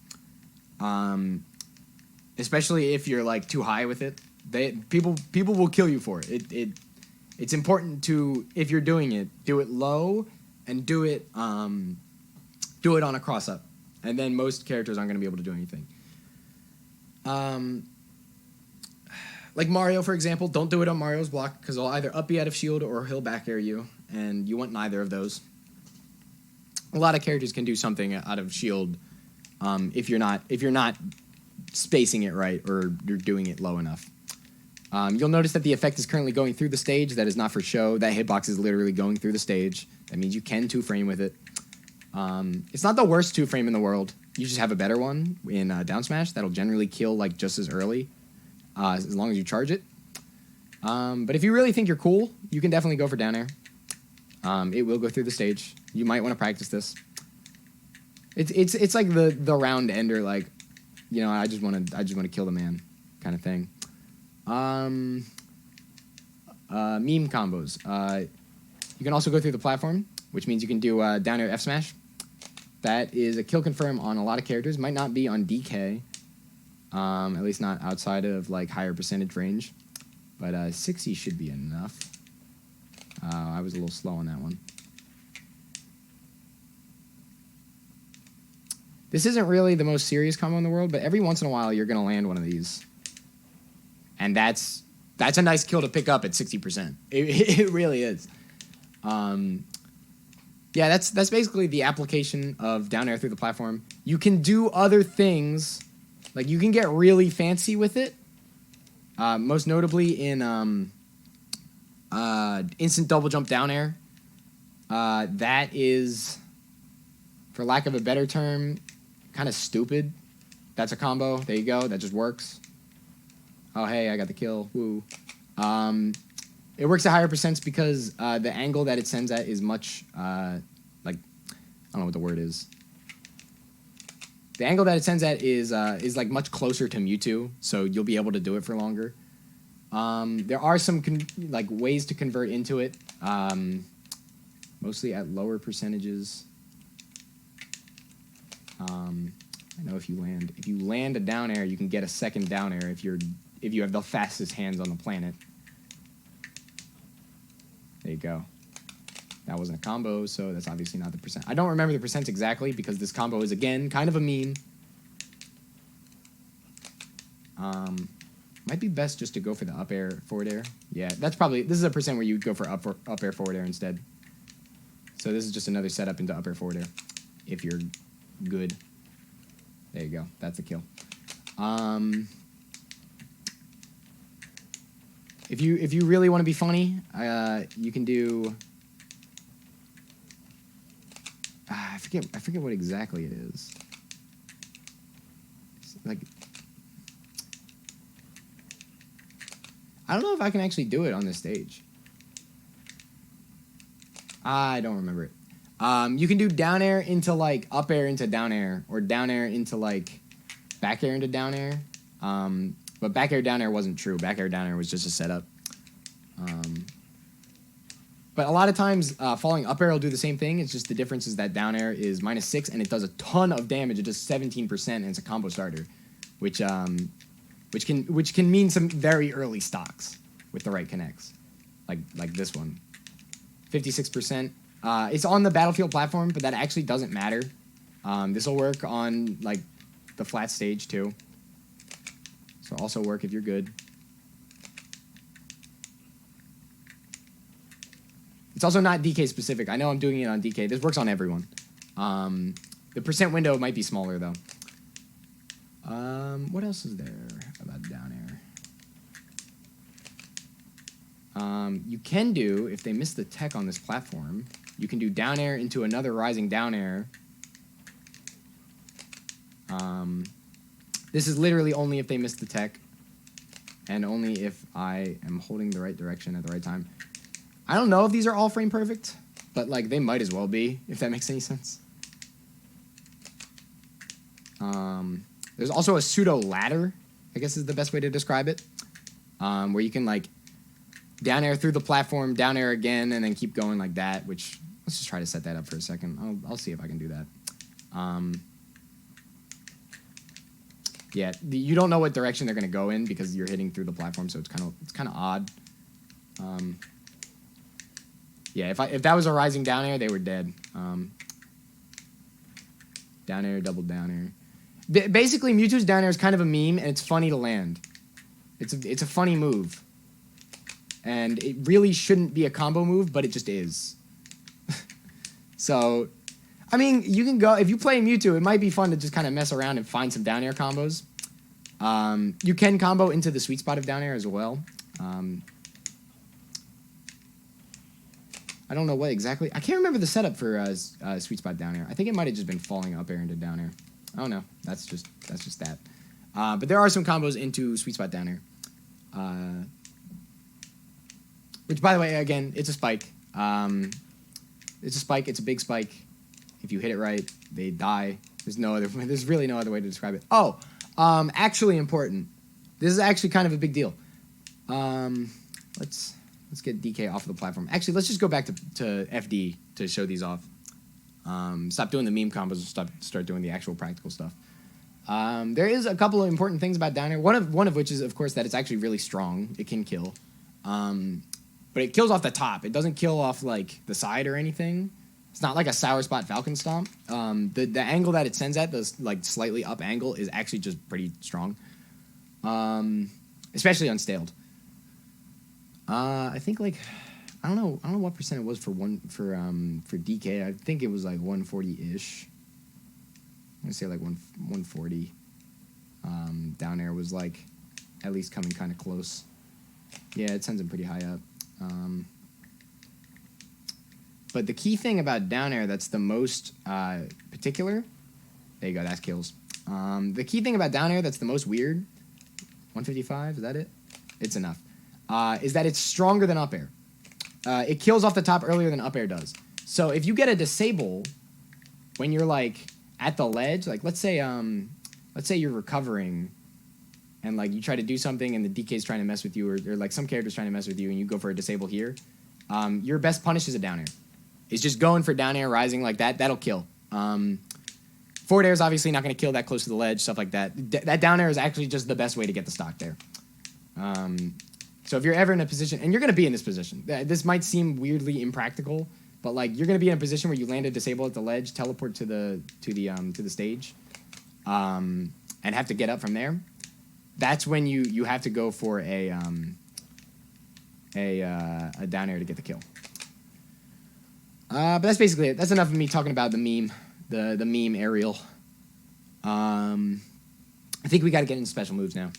Speaker 1: Especially if you're, like, too high with it. People will kill you for it. It's important to, if you're doing it, do it low and do it on a cross up. And then most characters aren't going to be able to do anything. Like Mario, for example, don't do it on Mario's block because he'll either up you out of shield or he'll back air you, and you want neither of those. A lot of characters can do something out of shield if you're not spacing it right or you're doing it low enough. You'll notice that the effect is currently going through the stage. That is not for show. That hitbox is literally going through the stage. That means you can 2-frame with it. It's not the worst 2-frame in the world. You just have a better one in down smash that'll generally kill like just as early, as long as you charge it. But if you really think you're cool, you can definitely go for down air. It will go through the stage. You might want to practice this. It's like the round ender, like, you know, I just want to kill the man kind of thing. Meme combos. You can also go through the platform, which means you can do down air F smash. That is a kill confirm on a lot of characters. Might not be on DK, at least not outside of like higher percentage range. But 60 should be enough. I was a little slow on that one. This isn't really the most serious combo in the world, but every once in a while you're gonna land one of these, and that's a nice kill to pick up at 60%. It really is. Yeah, that's basically the application of down air through the platform. You can do other things, like you can get really fancy with it. Most notably in instant double jump down air. That is, for lack of a better term, kind of stupid. That's a combo. There you go. That just works. Oh, hey, I got the kill. Woo. It works at higher percents because the angle that it sends at is much, like, I don't know what the word is. The angle that it sends at is like much closer to Mewtwo, so you'll be able to do it for longer. There are some like ways to convert into it. Mostly at lower percentages. I know if you land a down air, you can get a second down air if you have the fastest hands on the planet. There you go. That wasn't a combo, so that's obviously not the percent. I don't remember the percents exactly because this combo is, again, kind of a meme. Might be best just to go for the up air, forward air. Yeah, this is a percent where you would go for up air, forward air instead. So this is just another setup into up air, forward air if you're good. There you go. That's a kill. If you really want to be funny, you can do. I forget what exactly it is. It's like, I don't know if I can actually do it on this stage. I don't remember it. You can do down air into like up air into down air, or down air into like back air into down air. But back air down air wasn't true. Back air down air was just a setup. But a lot of times falling up air will do the same thing. It's just the difference is that down air is -6 and it does a ton of damage. It does 17% and it's a combo starter, which can mean some very early stocks with the right connects, like this one. 56%. It's on the Battlefield platform, but that actually doesn't matter. This will work on like the flat stage too. So also work if you're good. It's also not DK specific. I know I'm doing it on DK. This works on everyone. The percent window might be smaller though. What else is there about down air? You can do, if they miss the tech on this platform, you can do down air into another rising down air. This is literally only if they miss the tech, and only if I am holding the right direction at the right time. I don't know if these are all frame perfect, but like they might as well be, if that makes any sense. There's also a pseudo ladder, I guess is the best way to describe it, where you can like down air through the platform, down air again, and then keep going like that, which, let's just try to set that up for a second. I'll see if I can do that. Yeah, you don't know what direction they're going to go in because you're hitting through the platform, so it's kind of odd. Yeah, if that was a rising down air, they were dead. Down air, double down air. Basically, Mewtwo's down air is kind of a meme, and it's funny to land. It's a funny move. And it really shouldn't be a combo move, but it just is. So, I mean, you can go, if you play Mewtwo, it might be fun to just kind of mess around and find some down air combos. You can combo into the sweet spot of down air as well. I don't know what exactly. I can't remember the setup for sweet spot down air. I think it might have just been falling up air into down air. I don't know. That's just that. But there are some combos into sweet spot down air. Which, by the way, again, it's a spike. It's a spike. It's a big spike. If you hit it right, they die. There's really no other way to describe it. Oh, actually important. This is actually kind of a big deal. Let's get DK off of the platform. Actually, let's just go back to FD to show these off. Stop doing the meme combos and start doing the actual practical stuff. There is a couple of important things about down air. One of which is, of course, that it's actually really strong. It can kill. But it kills off the top. It doesn't kill off like the side or anything. It's not like a sour spot Falcon Stomp. The angle that it sends at, the like slightly up angle, is actually just pretty strong. Especially unstaled. I think like I don't know what percent it was for DK. I think it was like 140-ish. I'm gonna say like 140. Down air was like at least coming kind of close. Yeah, it sends them pretty high up. But the key thing about down air that's the most particular, there you go, that's kills. The key thing about down air that's the most weird, 155, is that it? It's enough. Is that it's stronger than up air. It kills off the top earlier than up air does. So if you get a disable when you're like at the ledge, like let's say you're recovering and like you try to do something and the DK's trying to mess with you, or like some character's trying to mess with you and you go for a disable here, your best punish is a down air. It's just going for down air, rising like that. That'll kill. Forward air is obviously not going to kill that close to the ledge, stuff like that. That down air is actually just the best way to get the stock there. So if you're ever in a position, and you're going to be in this position, this might seem weirdly impractical, but like you're going to be in a position where you land a disable at the ledge, teleport to the stage, and have to get up from there. That's when you have to go for a down air to get the kill. But that's basically it. That's enough of me talking about the meme, the meme aerial. I think we got to get into special moves now.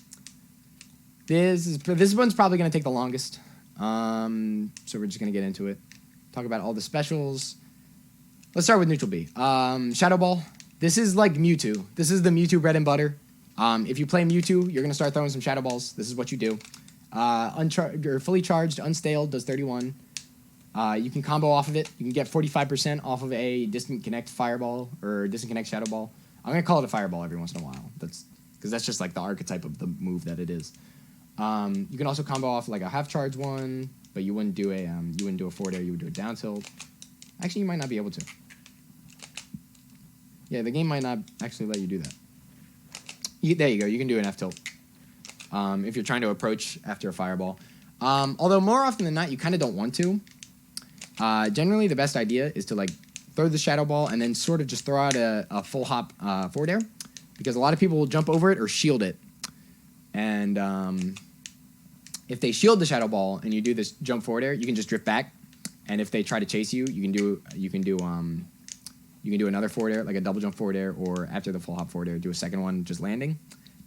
Speaker 1: This one's probably going to take the longest. So we're just going to get into it. Talk about all the specials. Let's start with neutral B. Shadow Ball. This is like Mewtwo. This is the Mewtwo bread and butter. If you play Mewtwo, you're going to start throwing some Shadow Balls. This is what you do. Fully charged, unstaled, does 31. You can combo off of it. You can get 45% off of a Distant Connect Fireball or Distant Connect Shadow Ball. I'm going to call it a Fireball every once in a while. Because that's just like the archetype of the move that it is. You can also combo off like a half charge one, but you wouldn't do a forward air. You would do a down tilt. Actually, you might not be able to. Yeah, the game might not actually let you do that. There you go. You can do an F tilt if you're trying to approach after a fireball. Although more often than not, you kind of don't want to. Generally, the best idea is to like throw the shadow ball and then sort of just throw out a full hop forward air, because a lot of people will jump over it or shield it. And if they shield the shadow ball and you do this jump forward air, you can just drift back. And if they try to chase you, you can do another forward air, like a double jump forward air, or after the full hop forward air, do a second one just landing.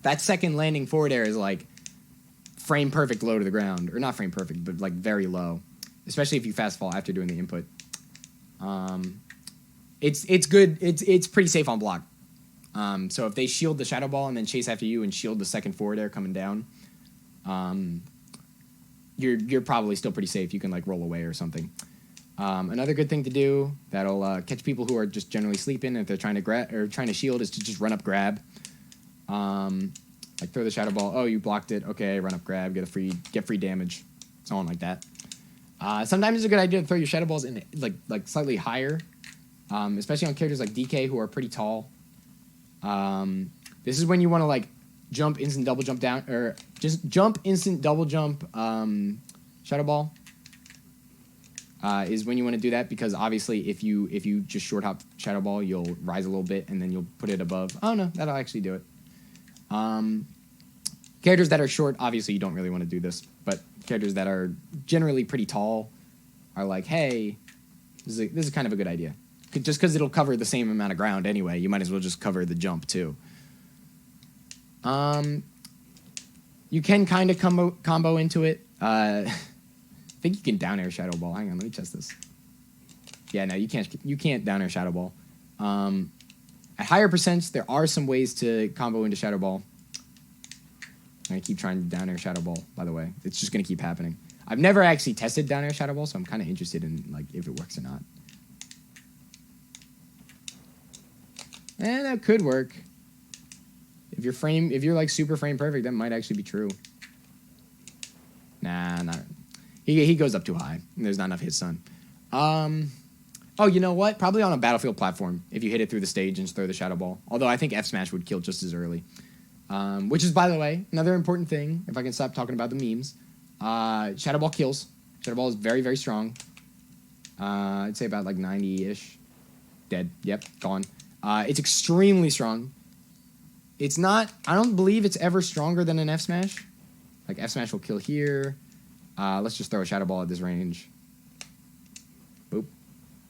Speaker 1: That second landing forward air is like frame perfect low to the ground, or not frame perfect, but like very low, especially if you fast fall after doing the input. It's good. It's pretty safe on block. So if they shield the shadow ball and then chase after you and shield the second forward air coming down, you're probably still pretty safe. You can like roll away or something. Another good thing to do that'll catch people who are just generally sleeping if they're trying to grab or trying to shield is to just run up grab. Like throw the shadow ball. Oh, you blocked it. Okay, run up grab. Get free damage. So on like that. Sometimes it's a good idea to throw your shadow balls in like slightly higher, especially on characters like DK who are pretty tall. This is when you want to like jump instant double jump down, or just jump instant double jump shadow ball. Is when you want to do that, because obviously if you just short hop shadow ball, you'll rise a little bit and then you'll put it above. Oh no, that'll actually do it. Characters that are short, obviously you don't really want to do this, but characters that are generally pretty tall are like, hey, this is kind of a good idea. Just because it'll cover the same amount of ground anyway, you might as well just cover the jump too. You can kind of combo into it. I think you can down air shadow ball. Hang on, let me test this. Yeah, no, you can't down air shadow ball. At higher percents, there are some ways to combo into shadow ball. I'm gonna keep trying to down air shadow ball. By the way, it's just gonna keep happening. I've never actually tested down air shadow ball, so I'm kind of interested in like if it works or not. And that could work. If you're like super frame perfect, that might actually be true. Nah, not. He goes up too high. There's not enough hit stun. Oh, you know what? Probably on a battlefield platform, if you hit it through the stage and just throw the shadow ball. Although I think F smash would kill just as early. Which is, by the way, another important thing. If I can stop talking about the memes, shadow ball kills. Shadow ball is very, very strong. I'd say about like 90-ish. Dead. Yep, gone. It's extremely strong. It's not. I don't believe it's ever stronger than an F smash. Like F smash will kill here. Let's just throw a shadow ball at this range. Boop.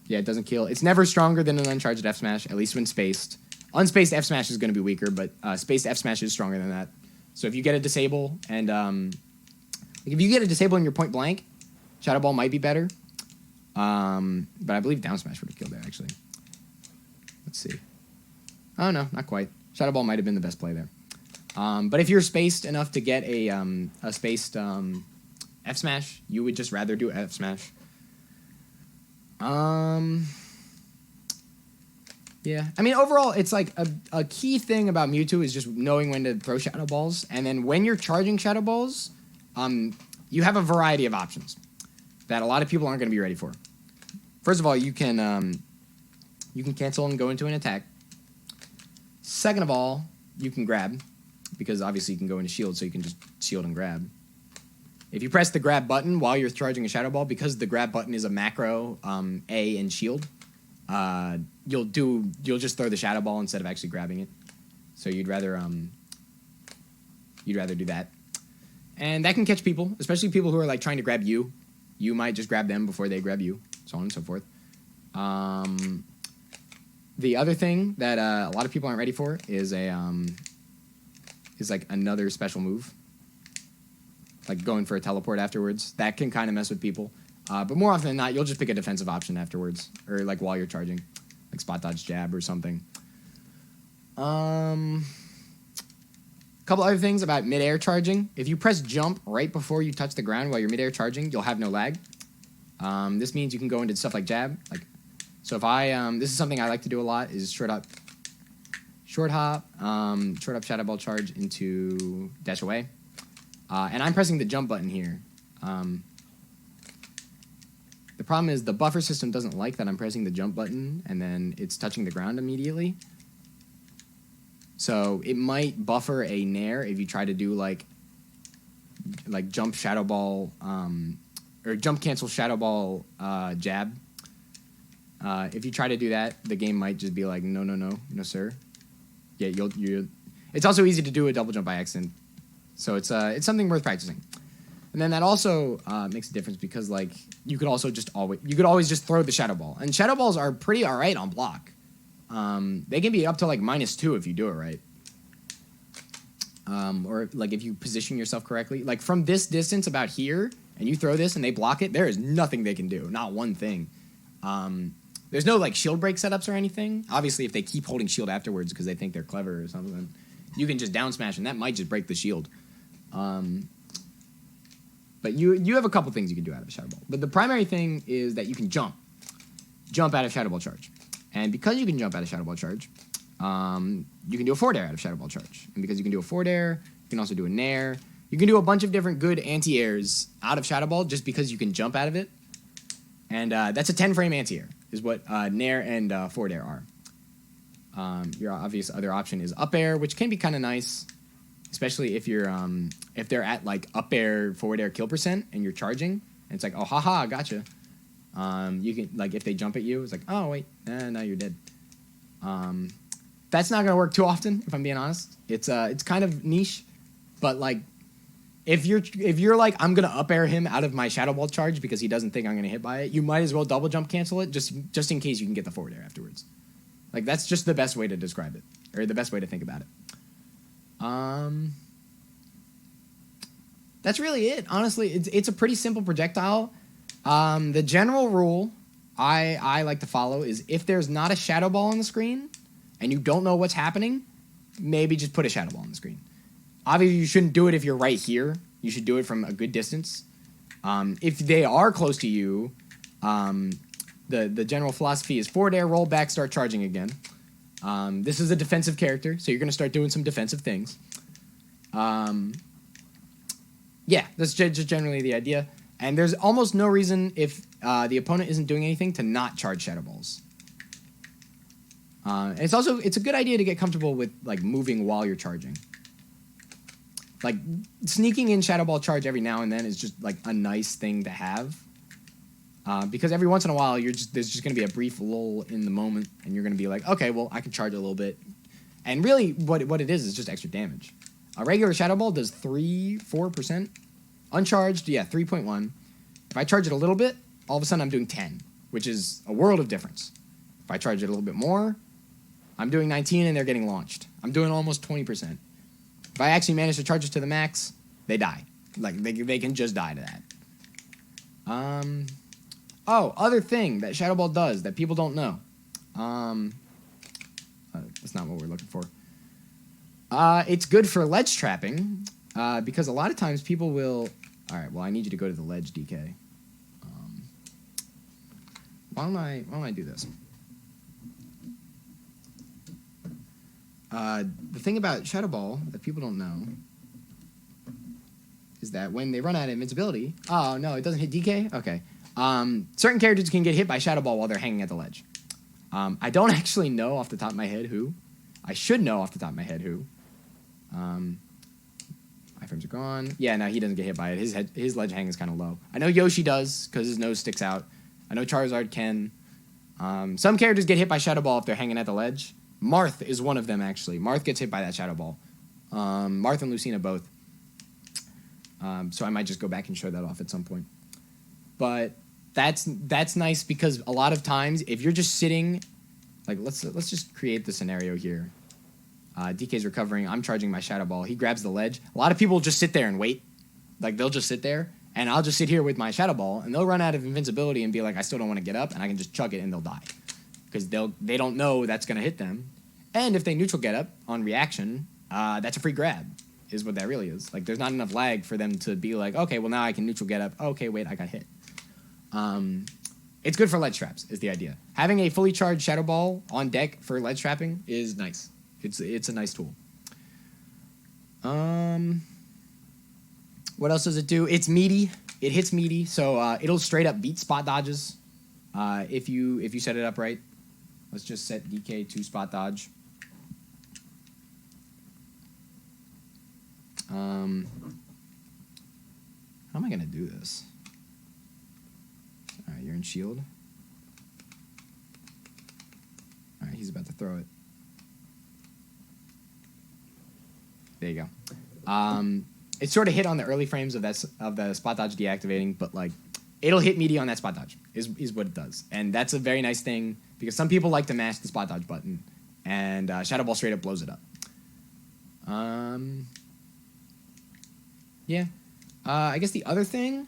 Speaker 1: Yeah, it doesn't kill. It's never stronger than an uncharged F smash, at least when spaced. Unspaced F smash is going to be weaker, but spaced F smash is stronger than that. So if you get a disable and if you get a disable in your point blank, shadow ball might be better. But I believe down smash would have killed there actually. Let's see. Oh no, not quite. Shadow ball might have been the best play there. But if you're spaced enough to get a spaced F smash, you would just rather do F smash. Yeah, I mean, overall, it's like a key thing about Mewtwo is just knowing when to throw shadow balls, and then when you're charging shadow balls, you have a variety of options. that a lot of people aren't going to be ready for. First of all, you can cancel and go into an attack. Second of all, you can grab, because obviously you can go into shield, so you can just shield and grab. If you press the grab button while you're charging a Shadow Ball, because the grab button is a macro A and shield, you'll just throw the Shadow Ball instead of actually grabbing it. So you'd rather do that. And that can catch people, especially people who are like trying to grab you. You might just grab them before they grab you, so on and so forth. The other thing that a lot of people aren't ready for is like another special move, like going for a teleport afterwards. That can kind of mess with people. But more often than not, you'll just pick a defensive option afterwards, or like while you're charging, like spot dodge jab or something. Couple other things about mid-air charging. If you press jump right before you touch the ground while you're mid-air charging, you'll have no lag. This means you can go into stuff like jab. So if this is something I like to do a lot, is short hop Shadow Ball charge into dash away. And I'm pressing the jump button here. The problem is the buffer system doesn't like that I'm pressing the jump button and then it's touching the ground immediately. So it might buffer a nair if you try to do like jump Shadow Ball or jump cancel Shadow Ball jab. If you try to do that, the game might just be like, no, sir. Yeah, you'll. It's also easy to do a double jump by accident, so it's something worth practicing. And then that also makes a difference because like you could always just throw the Shadow Ball, and Shadow Balls are pretty alright on block. They can be up to like -2 if you do it right. Or like if you position yourself correctly, like from this distance about here, and you throw this and they block it, there is nothing they can do, not one thing. There's no like shield break setups or anything. Obviously, if they keep holding shield afterwards because they think they're clever or something, you can just down smash and that might just break the shield. But you have a couple things you can do out of a Shadow Ball. But the primary thing is that you can jump out of Shadow Ball charge. And because you can jump out of Shadow Ball charge, you can do a forward air out of Shadow Ball charge. And because you can do a forward air, you can also do a nair. You can do a bunch of different good anti-airs out of Shadow Ball just because you can jump out of it. And that's a 10-frame anti-air, is what nair and forward air are. Your obvious other option is up air, which can be kind of nice, especially if they're at like up air, forward air kill percent, and you're charging. And it's like, oh, haha, gotcha. You can like if they jump at you, it's like, oh wait, now you're dead. That's not gonna work too often, if I'm being honest. It's kind of niche, but like if you're like, I'm gonna up air him out of my Shadow Ball charge because he doesn't think I'm gonna hit by it, you might as well double jump cancel it just in case you can get the forward air afterwards. Like that's just the best way to describe it, or the best way to think about it. That's really it. Honestly, it's a pretty simple projectile. The general rule I like to follow is if there's not a Shadow Ball on the screen and you don't know what's happening, maybe just put a Shadow Ball on the screen. Obviously, you shouldn't do it if you're right here. You should do it from a good distance. If they are close to you, the general philosophy is forward air, roll back, start charging again. This is a defensive character, so you're going to start doing some defensive things. Yeah, that's just generally the idea. And there's almost no reason if the opponent isn't doing anything to not charge Shadow Balls. It's a good idea to get comfortable with like moving while you're charging. Like sneaking in Shadow Ball charge every now and then is just like a nice thing to have. Because every once in a while there's just going to be a brief lull in the moment, and you're going to be like, okay, well I can charge a little bit. And really, what it is just extra damage. A regular Shadow Ball does 4%. Uncharged, yeah, 3.1. If I charge it a little bit, all of a sudden I'm doing 10, which is a world of difference. If I charge it a little bit more, I'm doing 19 and they're getting launched. I'm doing almost 20%. If I actually manage to charge it to the max, they die. Like, they can just die to that. Other thing that Shadow Ball does that people don't know. That's not what we're looking for. It's good for ledge trapping, because a lot of times people will... Alright, well, I need you to go to the ledge, DK. Why don't I do this? The thing about Shadow Ball that people don't know is that when they run out of invincibility... Oh, no, it doesn't hit DK? Okay. Certain characters can get hit by Shadow Ball while they're hanging at the ledge. I don't actually know off the top of my head who. I should know off the top of my head who. Iframes are gone. Yeah, no, he doesn't get hit by it. His ledge hang is kind of low. I know Yoshi does because his nose sticks out. I know Charizard can. Some characters get hit by Shadow Ball if they're hanging at the ledge. Marth is one of them, actually. Marth gets hit by that Shadow Ball. Marth and Lucina both. So I might just go back and show that off at some point. But that's nice because a lot of times if you're just sitting, like let's just create the scenario here. DK's recovering. I'm charging my Shadow Ball. He grabs the ledge. A lot of people just sit there and wait. Like they'll just sit there, and I'll just sit here with my Shadow Ball, and they'll run out of invincibility and be like, I still don't want to get up, and I can just chug it and they'll die because they don't know that's gonna hit them. And if they neutral get up on reaction, that's a free grab. Is what that really is. Like, there's not enough lag for them to be like, okay, well, now I can neutral get up. Okay, wait, I got hit. It's good for ledge traps, is the idea. Having a fully charged Shadow Ball on deck for ledge trapping is nice. It's a nice tool. What else does it do? It's meaty. It hits meaty, so it'll straight up beat spot dodges if you set it up right. Let's just set DK to spot dodge. How am I going to do this? All right, you're in shield. All right, he's about to throw it. There you go. It sort of hit on the early frames of the spot dodge deactivating, but like it'll hit meaty on that spot dodge is what it does, and that's a very nice thing because some people like to mash the spot dodge button, and Shadow Ball straight up blows it up. Yeah. I guess the other thing,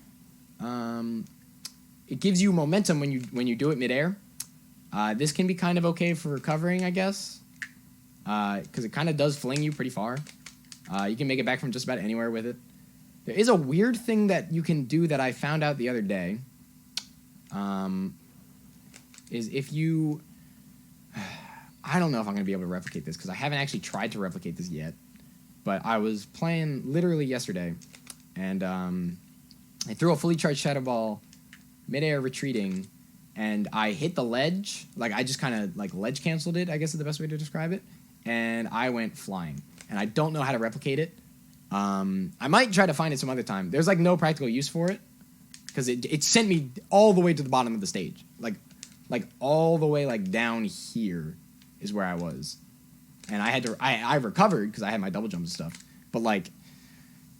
Speaker 1: it gives you momentum when you do it midair. This can be kind of okay for recovering, I guess, because it kind of does fling you pretty far. You can make it back from just about anywhere with it. There is a weird thing that you can do that I found out the other day. Is if you... I don't know if I'm going to be able to replicate this because I haven't actually tried to replicate this yet. But I was playing literally yesterday, and I threw a fully charged Shadow Ball midair retreating, and I hit the ledge. Like, I just kind of, like, ledge canceled it, I guess is the best way to describe it, and I went flying. And I don't know how to replicate it. I might try to find it some other time. There's, like, no practical use for it, because it sent me all the way to the bottom of the stage. Like all the way, like, down here is where I was. And I had to, I recovered because I had my double jump and stuff. But like,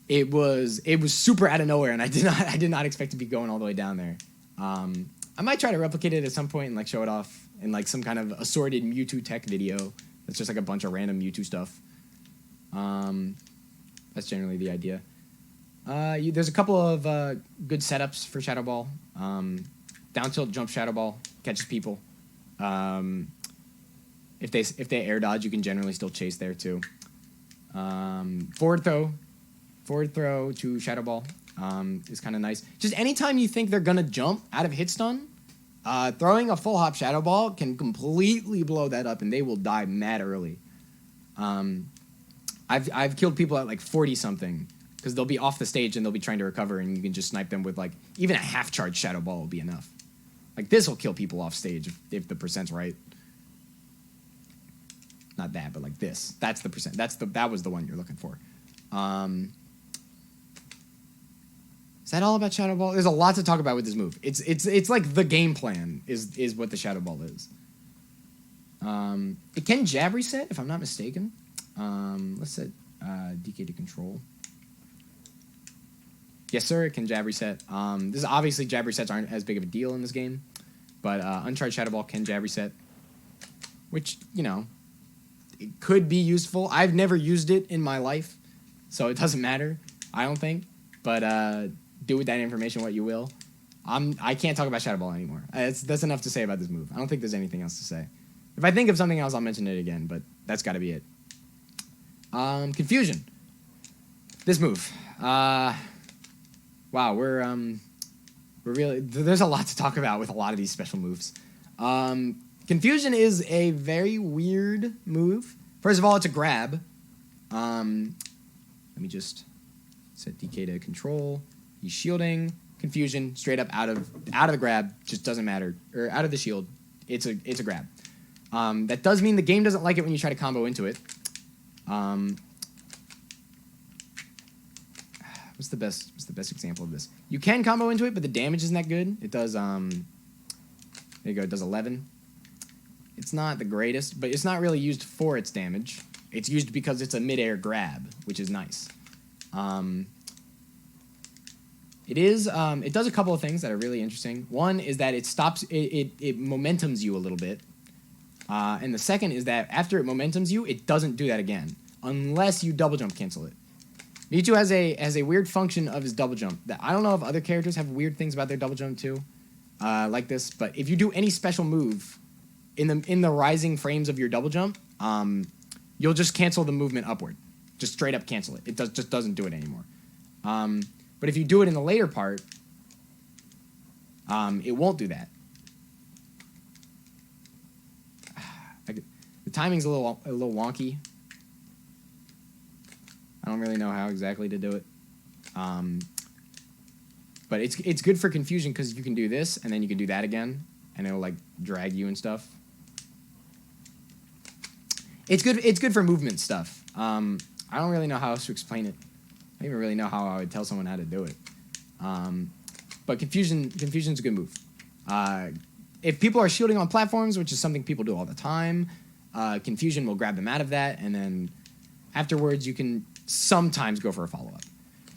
Speaker 1: it was super out of nowhere, and I did not expect to be going all the way down there. I might try to replicate it at some point and like show it off in like some kind of assorted Mewtwo tech video. That's just like a bunch of random Mewtwo stuff. That's generally the idea. There's a couple of good setups for Shadow Ball. Down tilt jump Shadow Ball catches people. If they air dodge, you can generally still chase there too. Forward throw to Shadow Ball is kind of nice. Just anytime you think they're gonna jump out of hit stun, throwing a full hop Shadow Ball can completely blow that up, and they will die mad early. I've killed people at like 40 something because they'll be off the stage and they'll be trying to recover, and you can just snipe them with like even a half charge Shadow Ball will be enough. Like this will kill people off stage if the percent's right. Not that, but like this. That's the percent. That was the one you're looking for. Is that all about Shadow Ball? There's a lot to talk about with this move. It's like the game plan is what the Shadow Ball is. It can jab reset if I'm not mistaken. Let's set DK to control. Yes, sir. It can jab reset. This is obviously jab resets aren't as big of a deal in this game, but uncharged Shadow Ball can jab reset, which it could be useful. I've never used it in my life, so it doesn't matter, I don't think. But do with that information what you will. I can't talk about Shadow Ball anymore. That's enough to say about this move. I don't think there's anything else to say. If I think of something else, I'll mention it again, but that's got to be it. Confusion. This move. Wow, we're really... There's a lot to talk about with a lot of these special moves. Confusion is a very weird move. First of all, it's a grab. Let me just set DK to control. He's shielding. Confusion, straight up out of the grab, just doesn't matter. Or out of the shield, it's a grab. That does mean the game doesn't like it when you try to combo into it. What's the best example of this? You can combo into it, but the damage isn't that good. It does there you go, it does 11. It's not the greatest, but it's not really used for its damage. It's used because it's a mid-air grab, which is nice. It does a couple of things that are really interesting. One is that it stops, it momentums you a little bit. And the second is that after it momentums you, it doesn't do that again, unless you double jump cancel it. Mewtwo has a weird function of his double jump that I don't know if other characters have weird things about their double jump too, like this. But if you do any special move in the rising frames of your double jump, you'll just cancel the movement upward, just straight up cancel it. It just doesn't do it anymore. But if you do it in the later part, it won't do that. The timing's a little wonky. I don't really know how exactly to do it. But it's good for confusion because you can do this and then you can do that again and it'll like drag you and stuff. It's good for movement stuff. I don't really know how else to explain it. I don't even really know how I would tell someone how to do it. But confusion's a good move. If people are shielding on platforms, which is something people do all the time, confusion will grab them out of that, and then afterwards you can sometimes go for a follow-up.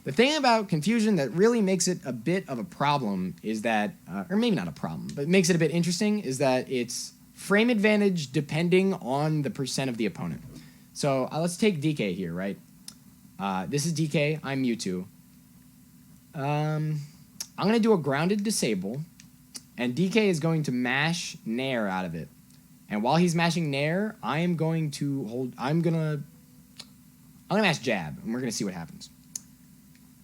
Speaker 1: The thing about confusion that really makes it a bit of a problem is that, or maybe not a problem, but makes it a bit interesting, is that it's frame advantage depending on the percent of the opponent. So let's take DK here, right? This is DK, I'm Mewtwo. I'm going to do a grounded disable, and DK is going to mash Nair out of it. And while he's mashing Nair, I'm going to mash Jab, and we're going to see what happens.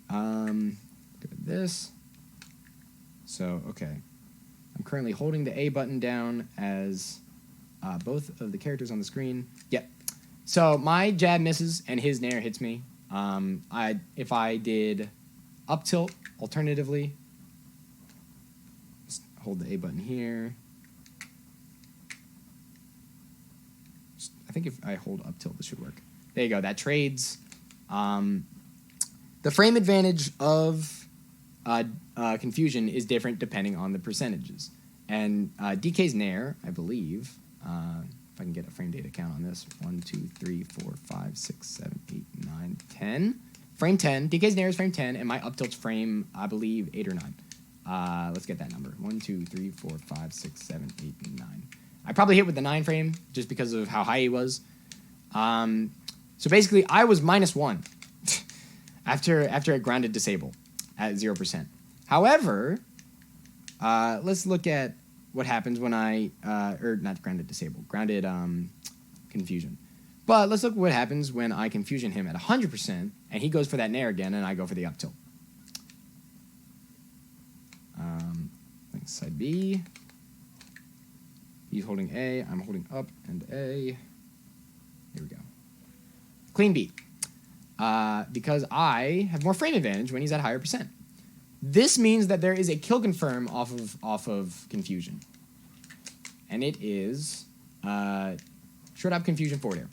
Speaker 1: Go to this. So, okay. I'm currently holding the A button down as both of the characters on the screen. Yep. So my Jab misses, and his Nair hits me. If I did up tilt, alternatively, just hold the A button here. I think if I hold up tilt, this should work. There you go. That trades. The frame advantage of confusion is different depending on the percentages. And DK's Nair, I believe, if I can get a frame data count on this, 1, 2, 3, 4, 5, 6, 7, 8, 9, 10. Frame 10. DK's Nair is frame 10, and my up tilt's frame, I believe, 8 or 9. Let's get that number. 1, 2, 3, 4, 5, 6, 7, 8, and 9. I probably hit with the 9 frame just because of how high he was. So basically, I was -1 after a grounded disable at 0%. However, let's look at what happens when or not grounded disable, grounded confusion. But let's look at what happens when I confusion him at 100%, and he goes for that Nair again, and I go for the up tilt. Side B. He's holding A, I'm holding up and A. Here we go. Clean beat. Because I have more frame advantage when he's at higher percent. This means that there is a kill confirm off of confusion. And it is short hop confusion forward air.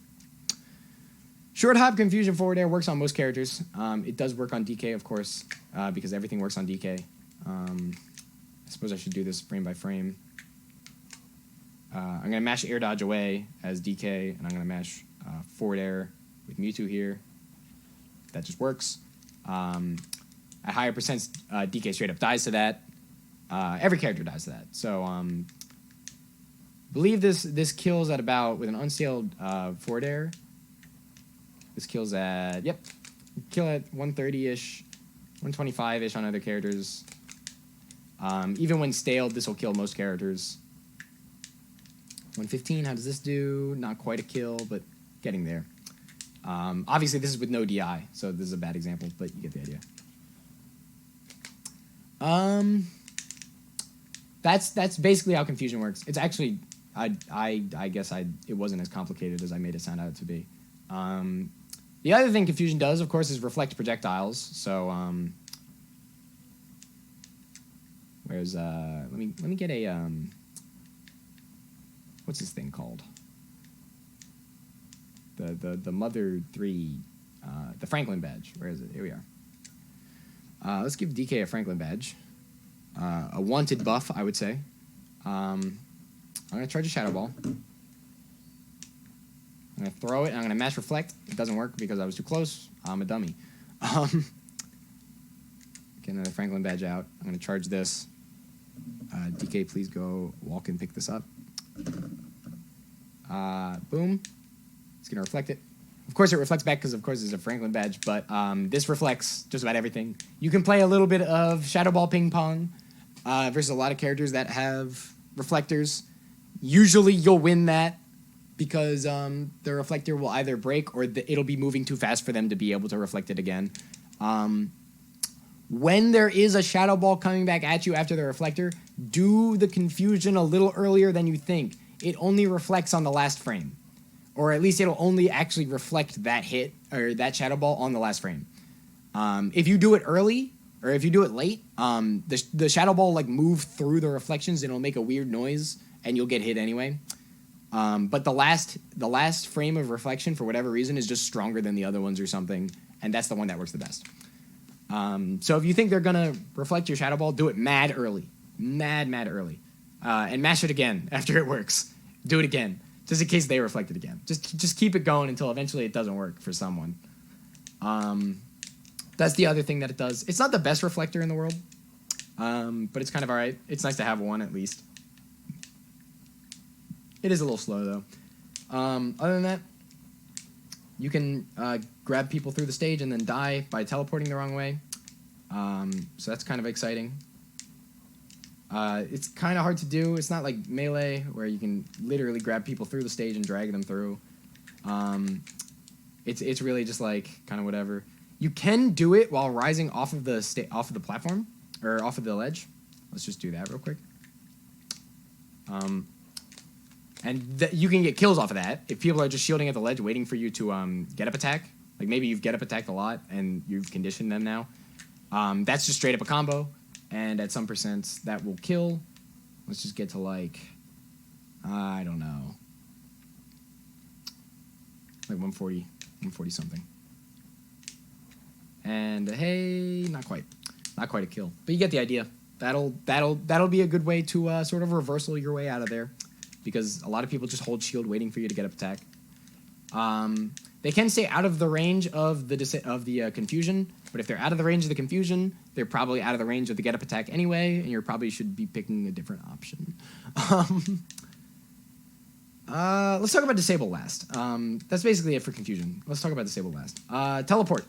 Speaker 1: Short hop confusion forward air works on most characters. It does work on DK, of course, because everything works on DK. I suppose I should do this frame by frame. I'm going to mash air dodge away as DK, and I'm going to mash forward air with Mewtwo here. That just works. At higher percents, DK straight up dies to that. Every character dies to that. So I believe this kills at about, with an unscaled forward air, this kills at, yep, kill at 130-ish, 125-ish on other characters. Even when staled, this will kill most characters. 115, how does this do? Not quite a kill, but getting there. Obviously, this is with no DI, so this is a bad example, but you get the idea. That's basically how confusion works. It's actually, I guess it wasn't as complicated as I made it sound out to be. The other thing confusion does, of course, is reflect projectiles. So Where's let me get a what's this thing called? The Mother 3, the Franklin badge. Where is it? Here we are. Let's give DK a Franklin badge. A wanted buff, I would say. I'm going to charge a Shadow Ball. I'm going to throw it, and I'm going to Mass Reflect. It doesn't work because I was too close. I'm a dummy. Get another Franklin badge out. I'm going to charge this. DK, please go walk and pick this up. Boom. It's going to reflect it. Of course, it reflects back because, of course, it's a Franklin badge, but this reflects just about everything. You can play a little bit of Shadow Ball Ping Pong versus a lot of characters that have reflectors. Usually, you'll win that because the reflector will either break or it'll be moving too fast for them to be able to reflect it again. When there is a Shadow Ball coming back at you after the reflector, do the confusion a little earlier than you think. It only reflects on the last frame. Or at least it'll only actually reflect that hit or that Shadow Ball on the last frame. If you do it early or if you do it late, the Shadow Ball like move through the reflections and it'll make a weird noise and you'll get hit anyway. But the last frame of reflection for whatever reason is just stronger than the other ones or something, and that's the one that works the best. So if you think they're gonna reflect your Shadow Ball, do it mad early, mad early, and mash it again after it works. Do it again. Just in case they reflect it again. Just keep it going until eventually it doesn't work for someone. That's the other thing that it does. It's not the best reflector in the world, but it's kind of all right. It's nice to have one at least. It is a little slow, though. Other than that, you can grab people through the stage and then die by teleporting the wrong way. So that's kind of exciting. It's kind of hard to do. It's not like Melee, where you can literally grab people through the stage and drag them through. It's really just like kind of whatever. You can do it while rising off of the platform or off of the ledge. Let's just do that real quick. And you can get kills off of that if people are just shielding at the ledge, waiting for you to get up attack. Like maybe you've get up attacked a lot and you've conditioned them now. That's just straight up a combo. And at some percent, that will kill. Let's just get to, like, I don't know. Like 140 something. And, hey, not quite. Not quite a kill. But you get the idea. That'll be a good way to sort of reversal your way out of there. Because a lot of people just hold shield waiting for you to get up attack. They can stay out of the range of the confusion, but if they're out of the range of the confusion, they're probably out of the range of the get up attack anyway, and you probably should be picking a different option. Let's talk about disable last. That's basically it for confusion. Let's talk about disable last. Teleport.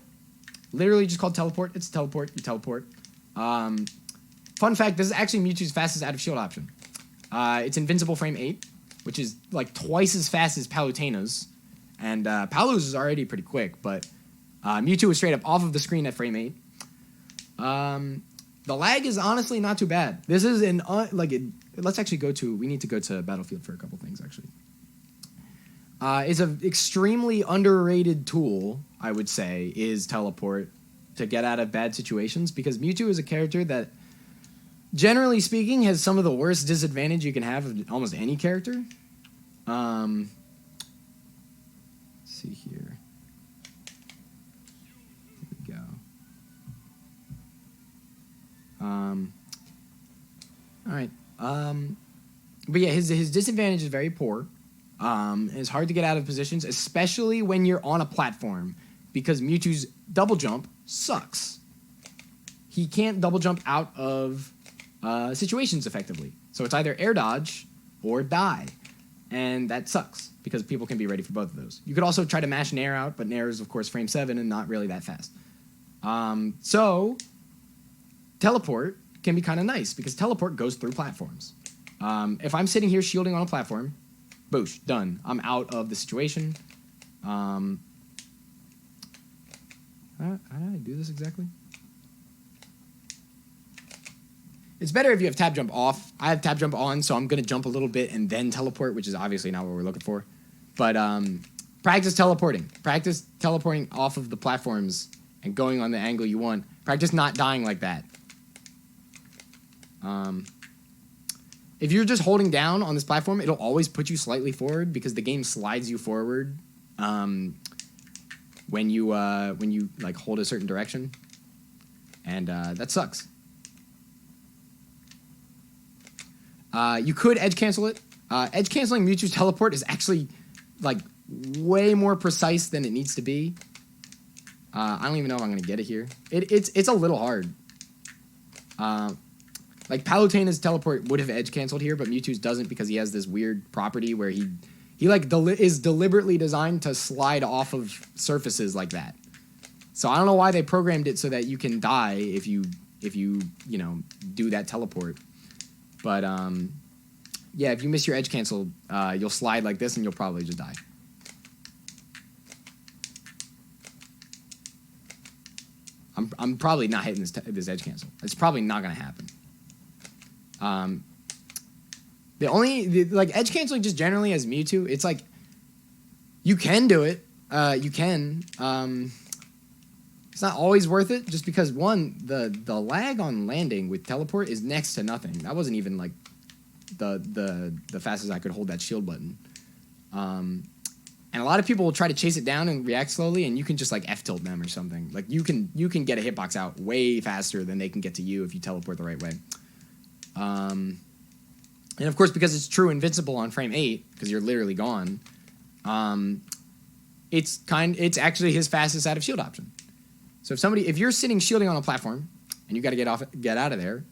Speaker 1: Literally just called teleport. It's teleport. You teleport. Fun fact, this is actually Mewtwo's fastest out of shield option. It's invincible frame 8, which is like twice as fast as Palutena's. And Palu's is already pretty quick, but Mewtwo is straight up off of the screen at frame 8. The lag is honestly not too bad. This is let's actually we need to go to Battlefield for a couple things, actually. It's an extremely underrated tool, I would say, is teleport to get out of bad situations, because Mewtwo is a character that, generally speaking, has some of the worst disadvantage you can have of almost any character. See here. Here we go. All right. But yeah, his disadvantage is very poor. It's hard to get out of positions, especially when you're on a platform, because Mewtwo's double jump sucks. He can't double jump out of situations effectively. So it's either air dodge or die. And that sucks, because people can be ready for both of those. You could also try to mash Nair out, but Nair is, of course, frame 7 and not really that fast. So teleport can be kind of nice, because teleport goes through platforms. If I'm sitting here shielding on a platform, boosh, done. I'm out of the situation. How did I do this exactly? It's better if you have tab jump off. I have tab jump on, so I'm going to jump a little bit and then teleport, which is obviously not what we're looking for. But practice teleporting. Practice teleporting off of the platforms and going on the angle you want. Practice not dying like that. If you're just holding down on this platform, it'll always put you slightly forward because the game slides you forward when you like hold a certain direction, and that sucks. You could edge cancel it. Edge canceling Mewtwo's teleport is actually like way more precise than it needs to be. I don't even know if I'm gonna get it here. It's a little hard. Like Palutena's teleport would have edge canceled here, but Mewtwo's doesn't because he has this weird property where he like is deliberately designed to slide off of surfaces like that. So I don't know why they programmed it so that you can die if you do that teleport. But yeah, if you miss your edge cancel, you'll slide like this and you'll probably just die. I'm probably not hitting this edge cancel. It's probably not gonna happen. Like edge canceling just generally as Mewtwo, it's like you can do it. You can. It's not always worth it just because one, the lag on landing with teleport is next to nothing. That wasn't even like the fastest I could hold that shield button. And a lot of people will try to chase it down and react slowly, and you can just like F-tilt them or something. Like you can get a hitbox out way faster than they can get to you if you teleport the right way. And of course, because it's true invincible on frame 8, because you're literally gone, it's actually his fastest out of shield option. So if you're sitting shielding on a platform and you got to get out of there,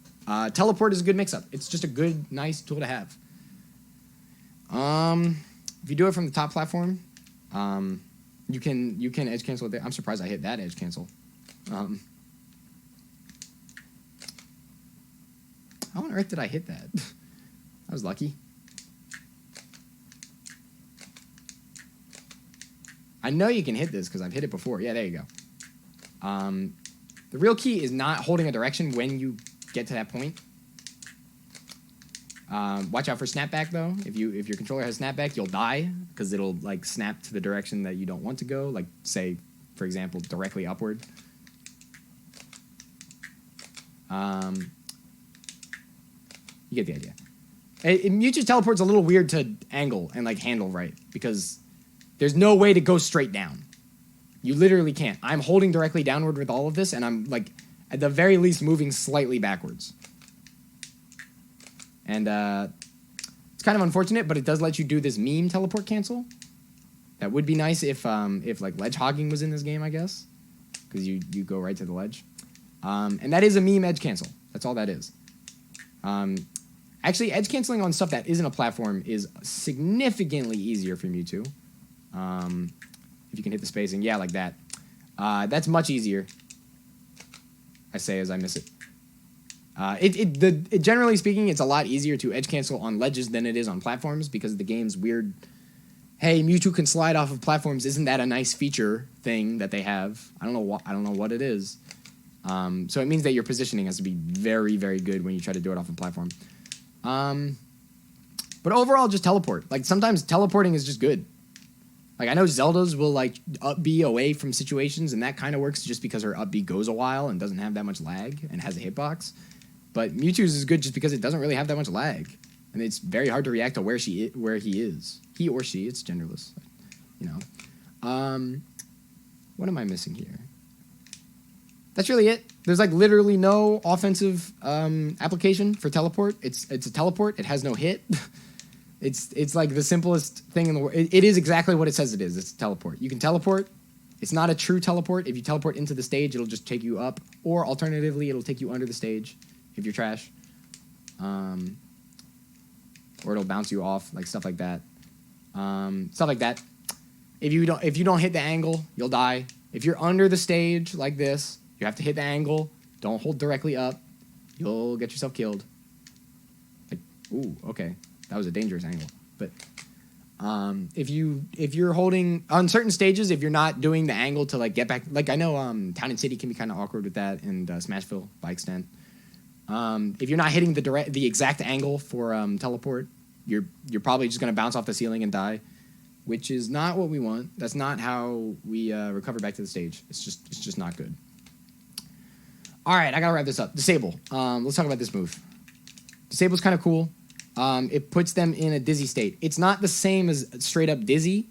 Speaker 1: teleport is a good mix-up. It's just a good, nice tool to have. If you do it from the top platform, you can edge cancel it there. I'm surprised I hit that edge cancel. How on earth did I hit that? I was lucky. I know you can hit this because I've hit it before. Yeah, there you go. The real key is not holding a direction when you get to that point. Watch out for snapback though. If your controller has snapback, you'll die because it'll like snap to the direction that you don't want to go. Like say, for example, directly upward. You get the idea. Mewtwo's teleport's a little weird to angle and like handle right because there's no way to go straight down. You literally can't. I'm holding directly downward with all of this, and I'm like at the very least moving slightly backwards. And it's kind of unfortunate, but it does let you do this meme teleport cancel. That would be nice if like ledge hogging was in this game, I guess, because you go right to the ledge. And that is a meme edge cancel. That's all that is. Actually, edge canceling on stuff that isn't a platform is significantly easier for Mewtwo. If you can hit the spacing, yeah, like that. That's much easier. I say as I miss it. Generally speaking, it's a lot easier to edge cancel on ledges than it is on platforms because the game's weird. Hey, Mewtwo can slide off of platforms. Isn't that a nice feature thing that they have? I don't know what it is. So it means that your positioning has to be very, very good when you try to do it off a platform. But overall, just teleport. Like sometimes teleporting is just good. Like I know Zelda's will like up B away from situations, and that kind of works just because her up B goes a while and doesn't have that much lag and has a hitbox. But Mewtwo's is good just because it doesn't really have that much lag, and it's very hard to react to where he is. He or she, it's genderless, you know. What am I missing here? That's really it. There's like literally no offensive application for teleport. It's a teleport. It has no hit. It's like the simplest thing in the world. It is exactly what it says it is. It's a teleport. You can teleport. It's not a true teleport. If you teleport into the stage, it'll just take you up, or alternatively, it'll take you under the stage if you're trash. Or it'll bounce you off, like stuff like that. Stuff like that. If you don't hit the angle, you'll die. If you're under the stage like this, you have to hit the angle. Don't hold directly up. You'll get yourself killed. Like, ooh, okay. That was a dangerous angle. But if you're holding on certain stages, if you're not doing the angle to like get back, like I know Town and City can be kind of awkward with that, and Smashville by extent. If you're not hitting the exact angle for teleport, you're probably just gonna bounce off the ceiling and die, which is not what we want. That's not how we recover back to the stage. It's just not good. All right, I gotta wrap this up. Disable. Let's talk about this move. Disable's kind of cool. It puts them in a dizzy state. It's not the same as straight up dizzy,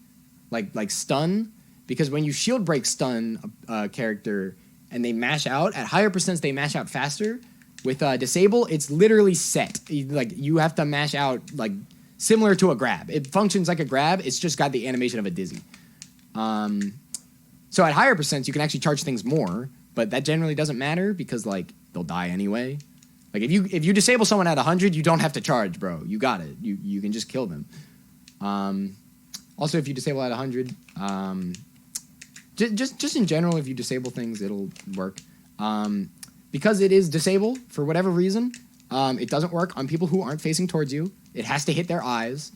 Speaker 1: like stun, because when you shield break stun a character and they mash out, at higher percents they mash out faster. With disable, it's literally set. You have to mash out like similar to a grab. It functions like a grab. It's just got the animation of a dizzy. So at higher percents, you can actually charge things more, but that generally doesn't matter because like they'll die anyway. Like if you disable someone at 100, you don't have to charge, bro. You got it. You can just kill them. Also, if you disable at 100, just in general, if you disable things, it'll work. Because it is disabled for whatever reason, it doesn't work on people who aren't facing towards you. It has to hit their eyes.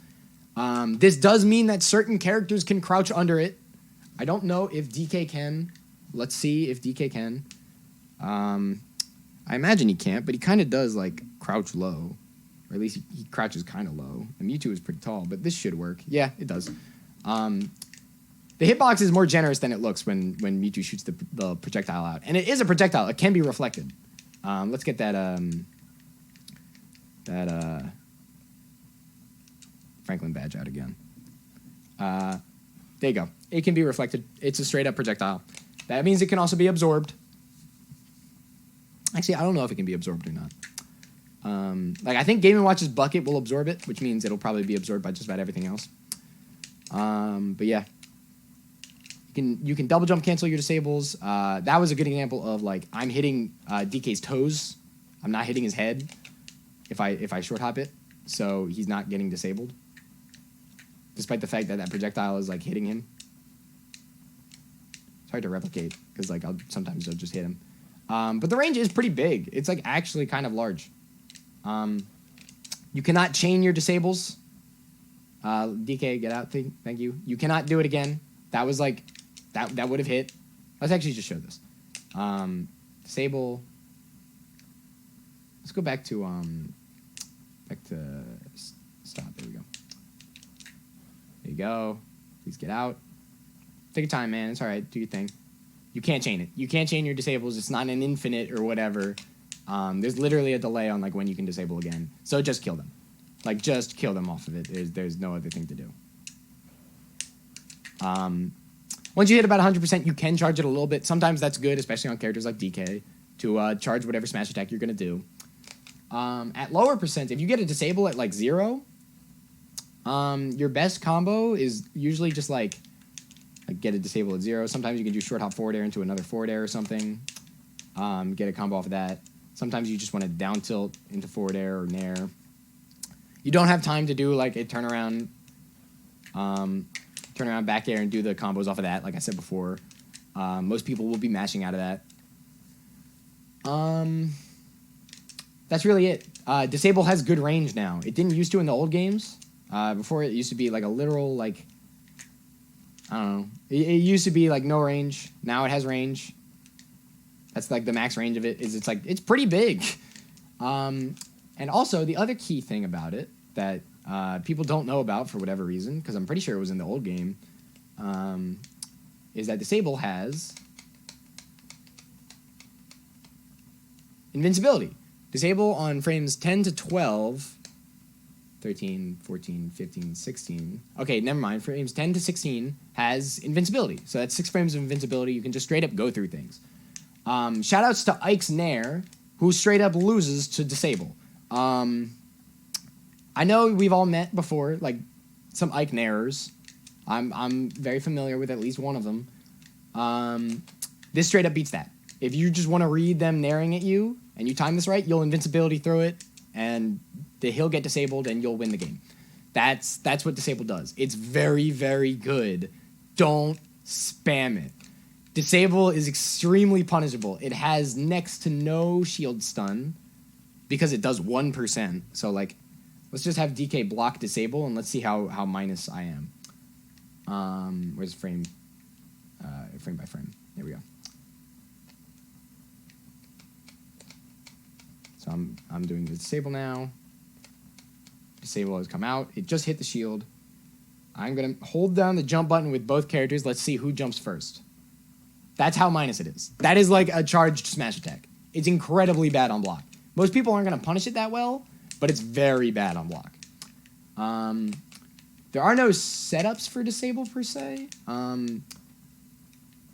Speaker 1: This does mean that certain characters can crouch under it. I don't know if DK can. Let's see if DK can. I imagine he can't, but he kind of does like crouch low, or at least he crouches kind of low. And Mewtwo is pretty tall, but this should work. Yeah, it does. The hitbox is more generous than it looks when Mewtwo shoots the projectile out. And it is a projectile. It can be reflected. Let's get that Franklin badge out again. There you go. It can be reflected. It's a straight up projectile. That means it can also be absorbed. Actually, I don't know if it can be absorbed or not. I think Game & Watch's bucket will absorb it, which means it'll probably be absorbed by just about everything else. But yeah. You can double jump cancel your disables. That was a good example of like I'm hitting DK's toes. I'm not hitting his head if I short hop it, so he's not getting disabled. Despite the fact that that projectile is like hitting him. It's hard to replicate because like sometimes I'll just hit him. But the range is pretty big. It's like actually kind of large. You cannot chain your disables. DK, get out. Thank you. You cannot do it again. That was like that would have hit. Let's actually just show this. Disable. Let's go back to stop. There we go. There you go. Please get out. Take your time, man. It's all right. Do your thing. You can't chain it. You can't chain your disables. It's not an infinite or whatever. There's literally a delay on like when you can disable again. So just kill them. Like just kill them off of it. There's no other thing to do. Once you hit about 100%, you can charge it a little bit. Sometimes that's good, especially on characters like DK, to charge whatever smash attack you're going to do. At lower percent, if you get a disable at like 0, your best combo is usually just like get a disable at 0. Sometimes you can do short hop forward air into another forward air or something. Get a combo off of that. Sometimes you just want to down tilt into forward air or nair. You don't have time to do like a turnaround back air and do the combos off of that, like I said before. Most people will be mashing out of that. That's really it. Disable has good range now. It didn't used to in the old games. Before it used to be like a literal, like, I don't know. It used to be like no range. Now it has range. That's like the max range of it. It's pretty big. And also the other key thing about it that people don't know about for whatever reason, because I'm pretty sure it was in the old game, is that Disable has invincibility. Disable on frames 10 to 12, 13, 14, 15, 16. Okay, never mind. Frames 10 to 16 has invincibility. So that's 6 frames of invincibility. You can just straight up go through things. Shoutouts to Ike's Nair, who straight up loses to Disable. I know we've all met before, like some Ike Nairers. I'm very familiar with at least one of them. This straight up beats that. If you just want to read them nairing at you, and you time this right, you'll invincibility through it, and he'll get disabled, and you'll win the game. That's what Disable does. It's very, very good. Don't spam it. Disable is extremely punishable. It has next to no shield stun, because it does 1%. So, like, let's just have DK block Disable, and let's see how minus I am. Where's frame by frame? There we go. So I'm doing the Disable now. Disable has come out. It just hit the shield. I'm going to hold down the jump button with both characters. Let's see who jumps first. That's how minus it is. That is like a charged smash attack. It's incredibly bad on block. Most people aren't going to punish it that well, but it's very bad on block. There are no setups for disable per se.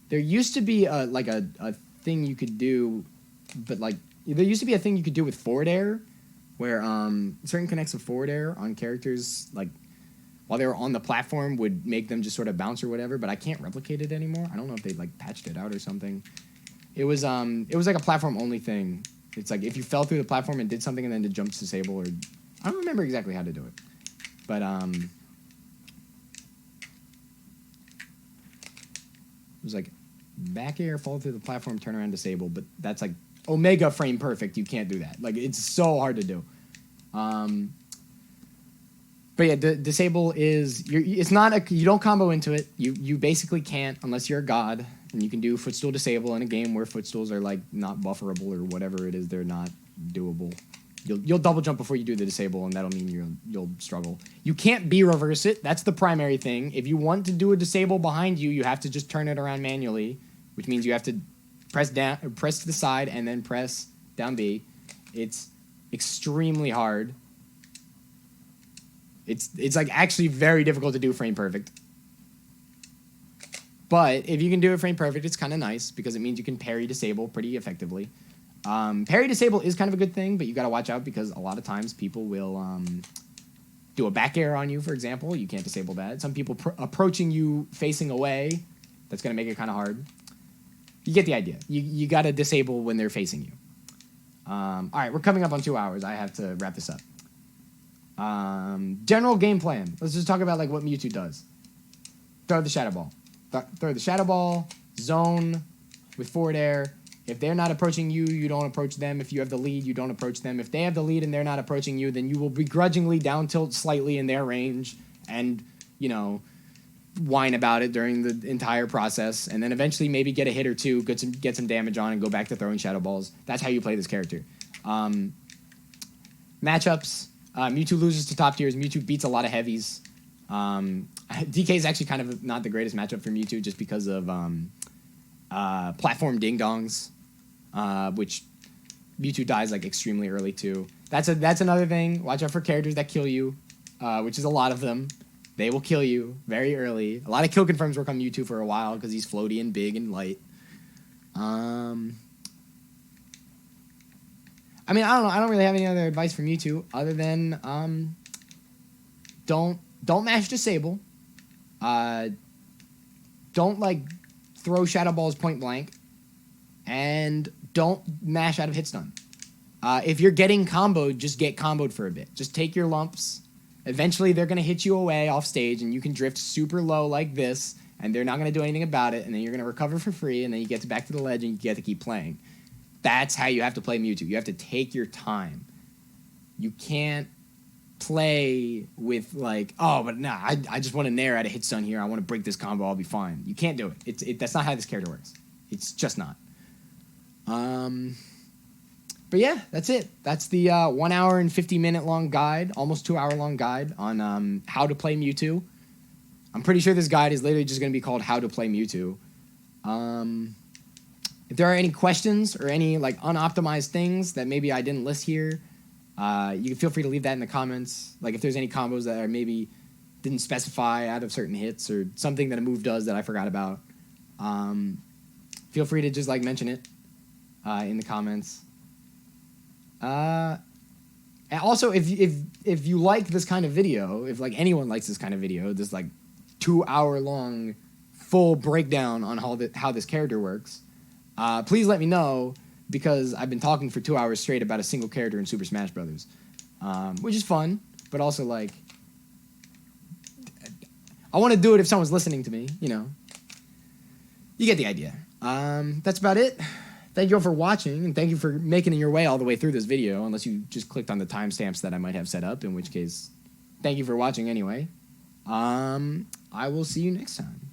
Speaker 1: There used to be a thing you could do, but like there used to be a thing you could do with forward air, where certain connects of forward air on characters like while they were on the platform would make them just sort of bounce or whatever. But I can't replicate it anymore. I don't know if they like patched it out or something. It was like a platform only thing. It's like if you fell through the platform and did something and then the jumps disable, or I don't remember exactly how to do it, but it was like back air, fall through the platform, turn around, disable. But that's like Omega frame perfect. You can't do that. Like it's so hard to do. But yeah, disable is it's not you don't combo into it. You basically can't unless you're a god, and you can do footstool disable in a game where footstools are like not bufferable or whatever it is. They're not doable. You'll double jump before you do the disable, and that'll mean you'll struggle. You can't B reverse it. That's the primary thing. If you want to do a disable behind you, you have to just turn it around manually, which means you have to press to the side, and then press down B. It's extremely hard. It's like actually very difficult to do frame perfect. But if you can do it frame perfect, it's kind of nice because it means you can parry disable pretty effectively. Parry disable is kind of a good thing, but you got to watch out because a lot of times people will do a back air on you, for example. You can't disable that. Some people approaching you facing away, that's going to make it kind of hard. You get the idea. You got to disable when they're facing you. All right, we're coming up on 2 hours. I have to wrap this up. General game plan. Let's just talk about like what Mewtwo does. Throw the Shadow Ball. Throw the Shadow Ball, zone with forward air. If they're not approaching you, you don't approach them. If you have the lead, you don't approach them. If they have the lead and they're not approaching you, then you will begrudgingly down tilt slightly in their range and, whine about it during the entire process. And then eventually maybe get a hit or two, get some damage on, and go back to throwing Shadow Balls. That's how you play this character. Matchups. Mewtwo loses to top tiers. Mewtwo beats a lot of heavies. DK is actually kind of not the greatest matchup for Mewtwo just because of platform ding-dongs, which Mewtwo dies like extremely early too. That's another thing. Watch out for characters that kill you, which is a lot of them. They will kill you very early. A lot of kill confirms work on Mewtwo for a while because he's floaty and big and light. I mean, I don't know. I don't really have any other advice for Mewtwo other than don't mash disable. Don't like throw Shadow Balls point blank, and don't mash out of hit stun. If you're getting comboed, just get comboed for a bit. Just take your lumps. Eventually, they're gonna hit you away off stage, and you can drift super low like this, and they're not gonna do anything about it. And then you're gonna recover for free, and then you get back to the ledge, and you get to keep playing. That's how you have to play Mewtwo. You have to take your time. You can't play with like, oh, but nah, I just want to nair out a hit stun here. I want to break this combo. I'll be fine. You can't do it. That's not how this character works. It's just not. But yeah, that's it. That's the 1 hour and 50-minute long guide, almost 2 hour long guide on how to play Mewtwo. I'm pretty sure this guide is literally just going to be called How to Play Mewtwo. If there are any questions or any like unoptimized things that maybe I didn't list here, you can feel free to leave that in the comments. Like if there's any combos that are maybe didn't specify out of certain hits or something that a move does that I forgot about, feel free to just like mention it in the comments. And also, if you like this kind of video, if like anyone likes this kind of video, this like 2 hour long full breakdown on how this character works, please let me know, because I've been talking for 2 hours straight about a single character in Super Smash Bros., which is fun, but also like I want to do it if someone's listening to me. You get the idea. That's about it. Thank you all for watching, and thank you for making your way all the way through this video, unless you just clicked on the timestamps that I might have set up, in which case, thank you for watching anyway. I will see you next time.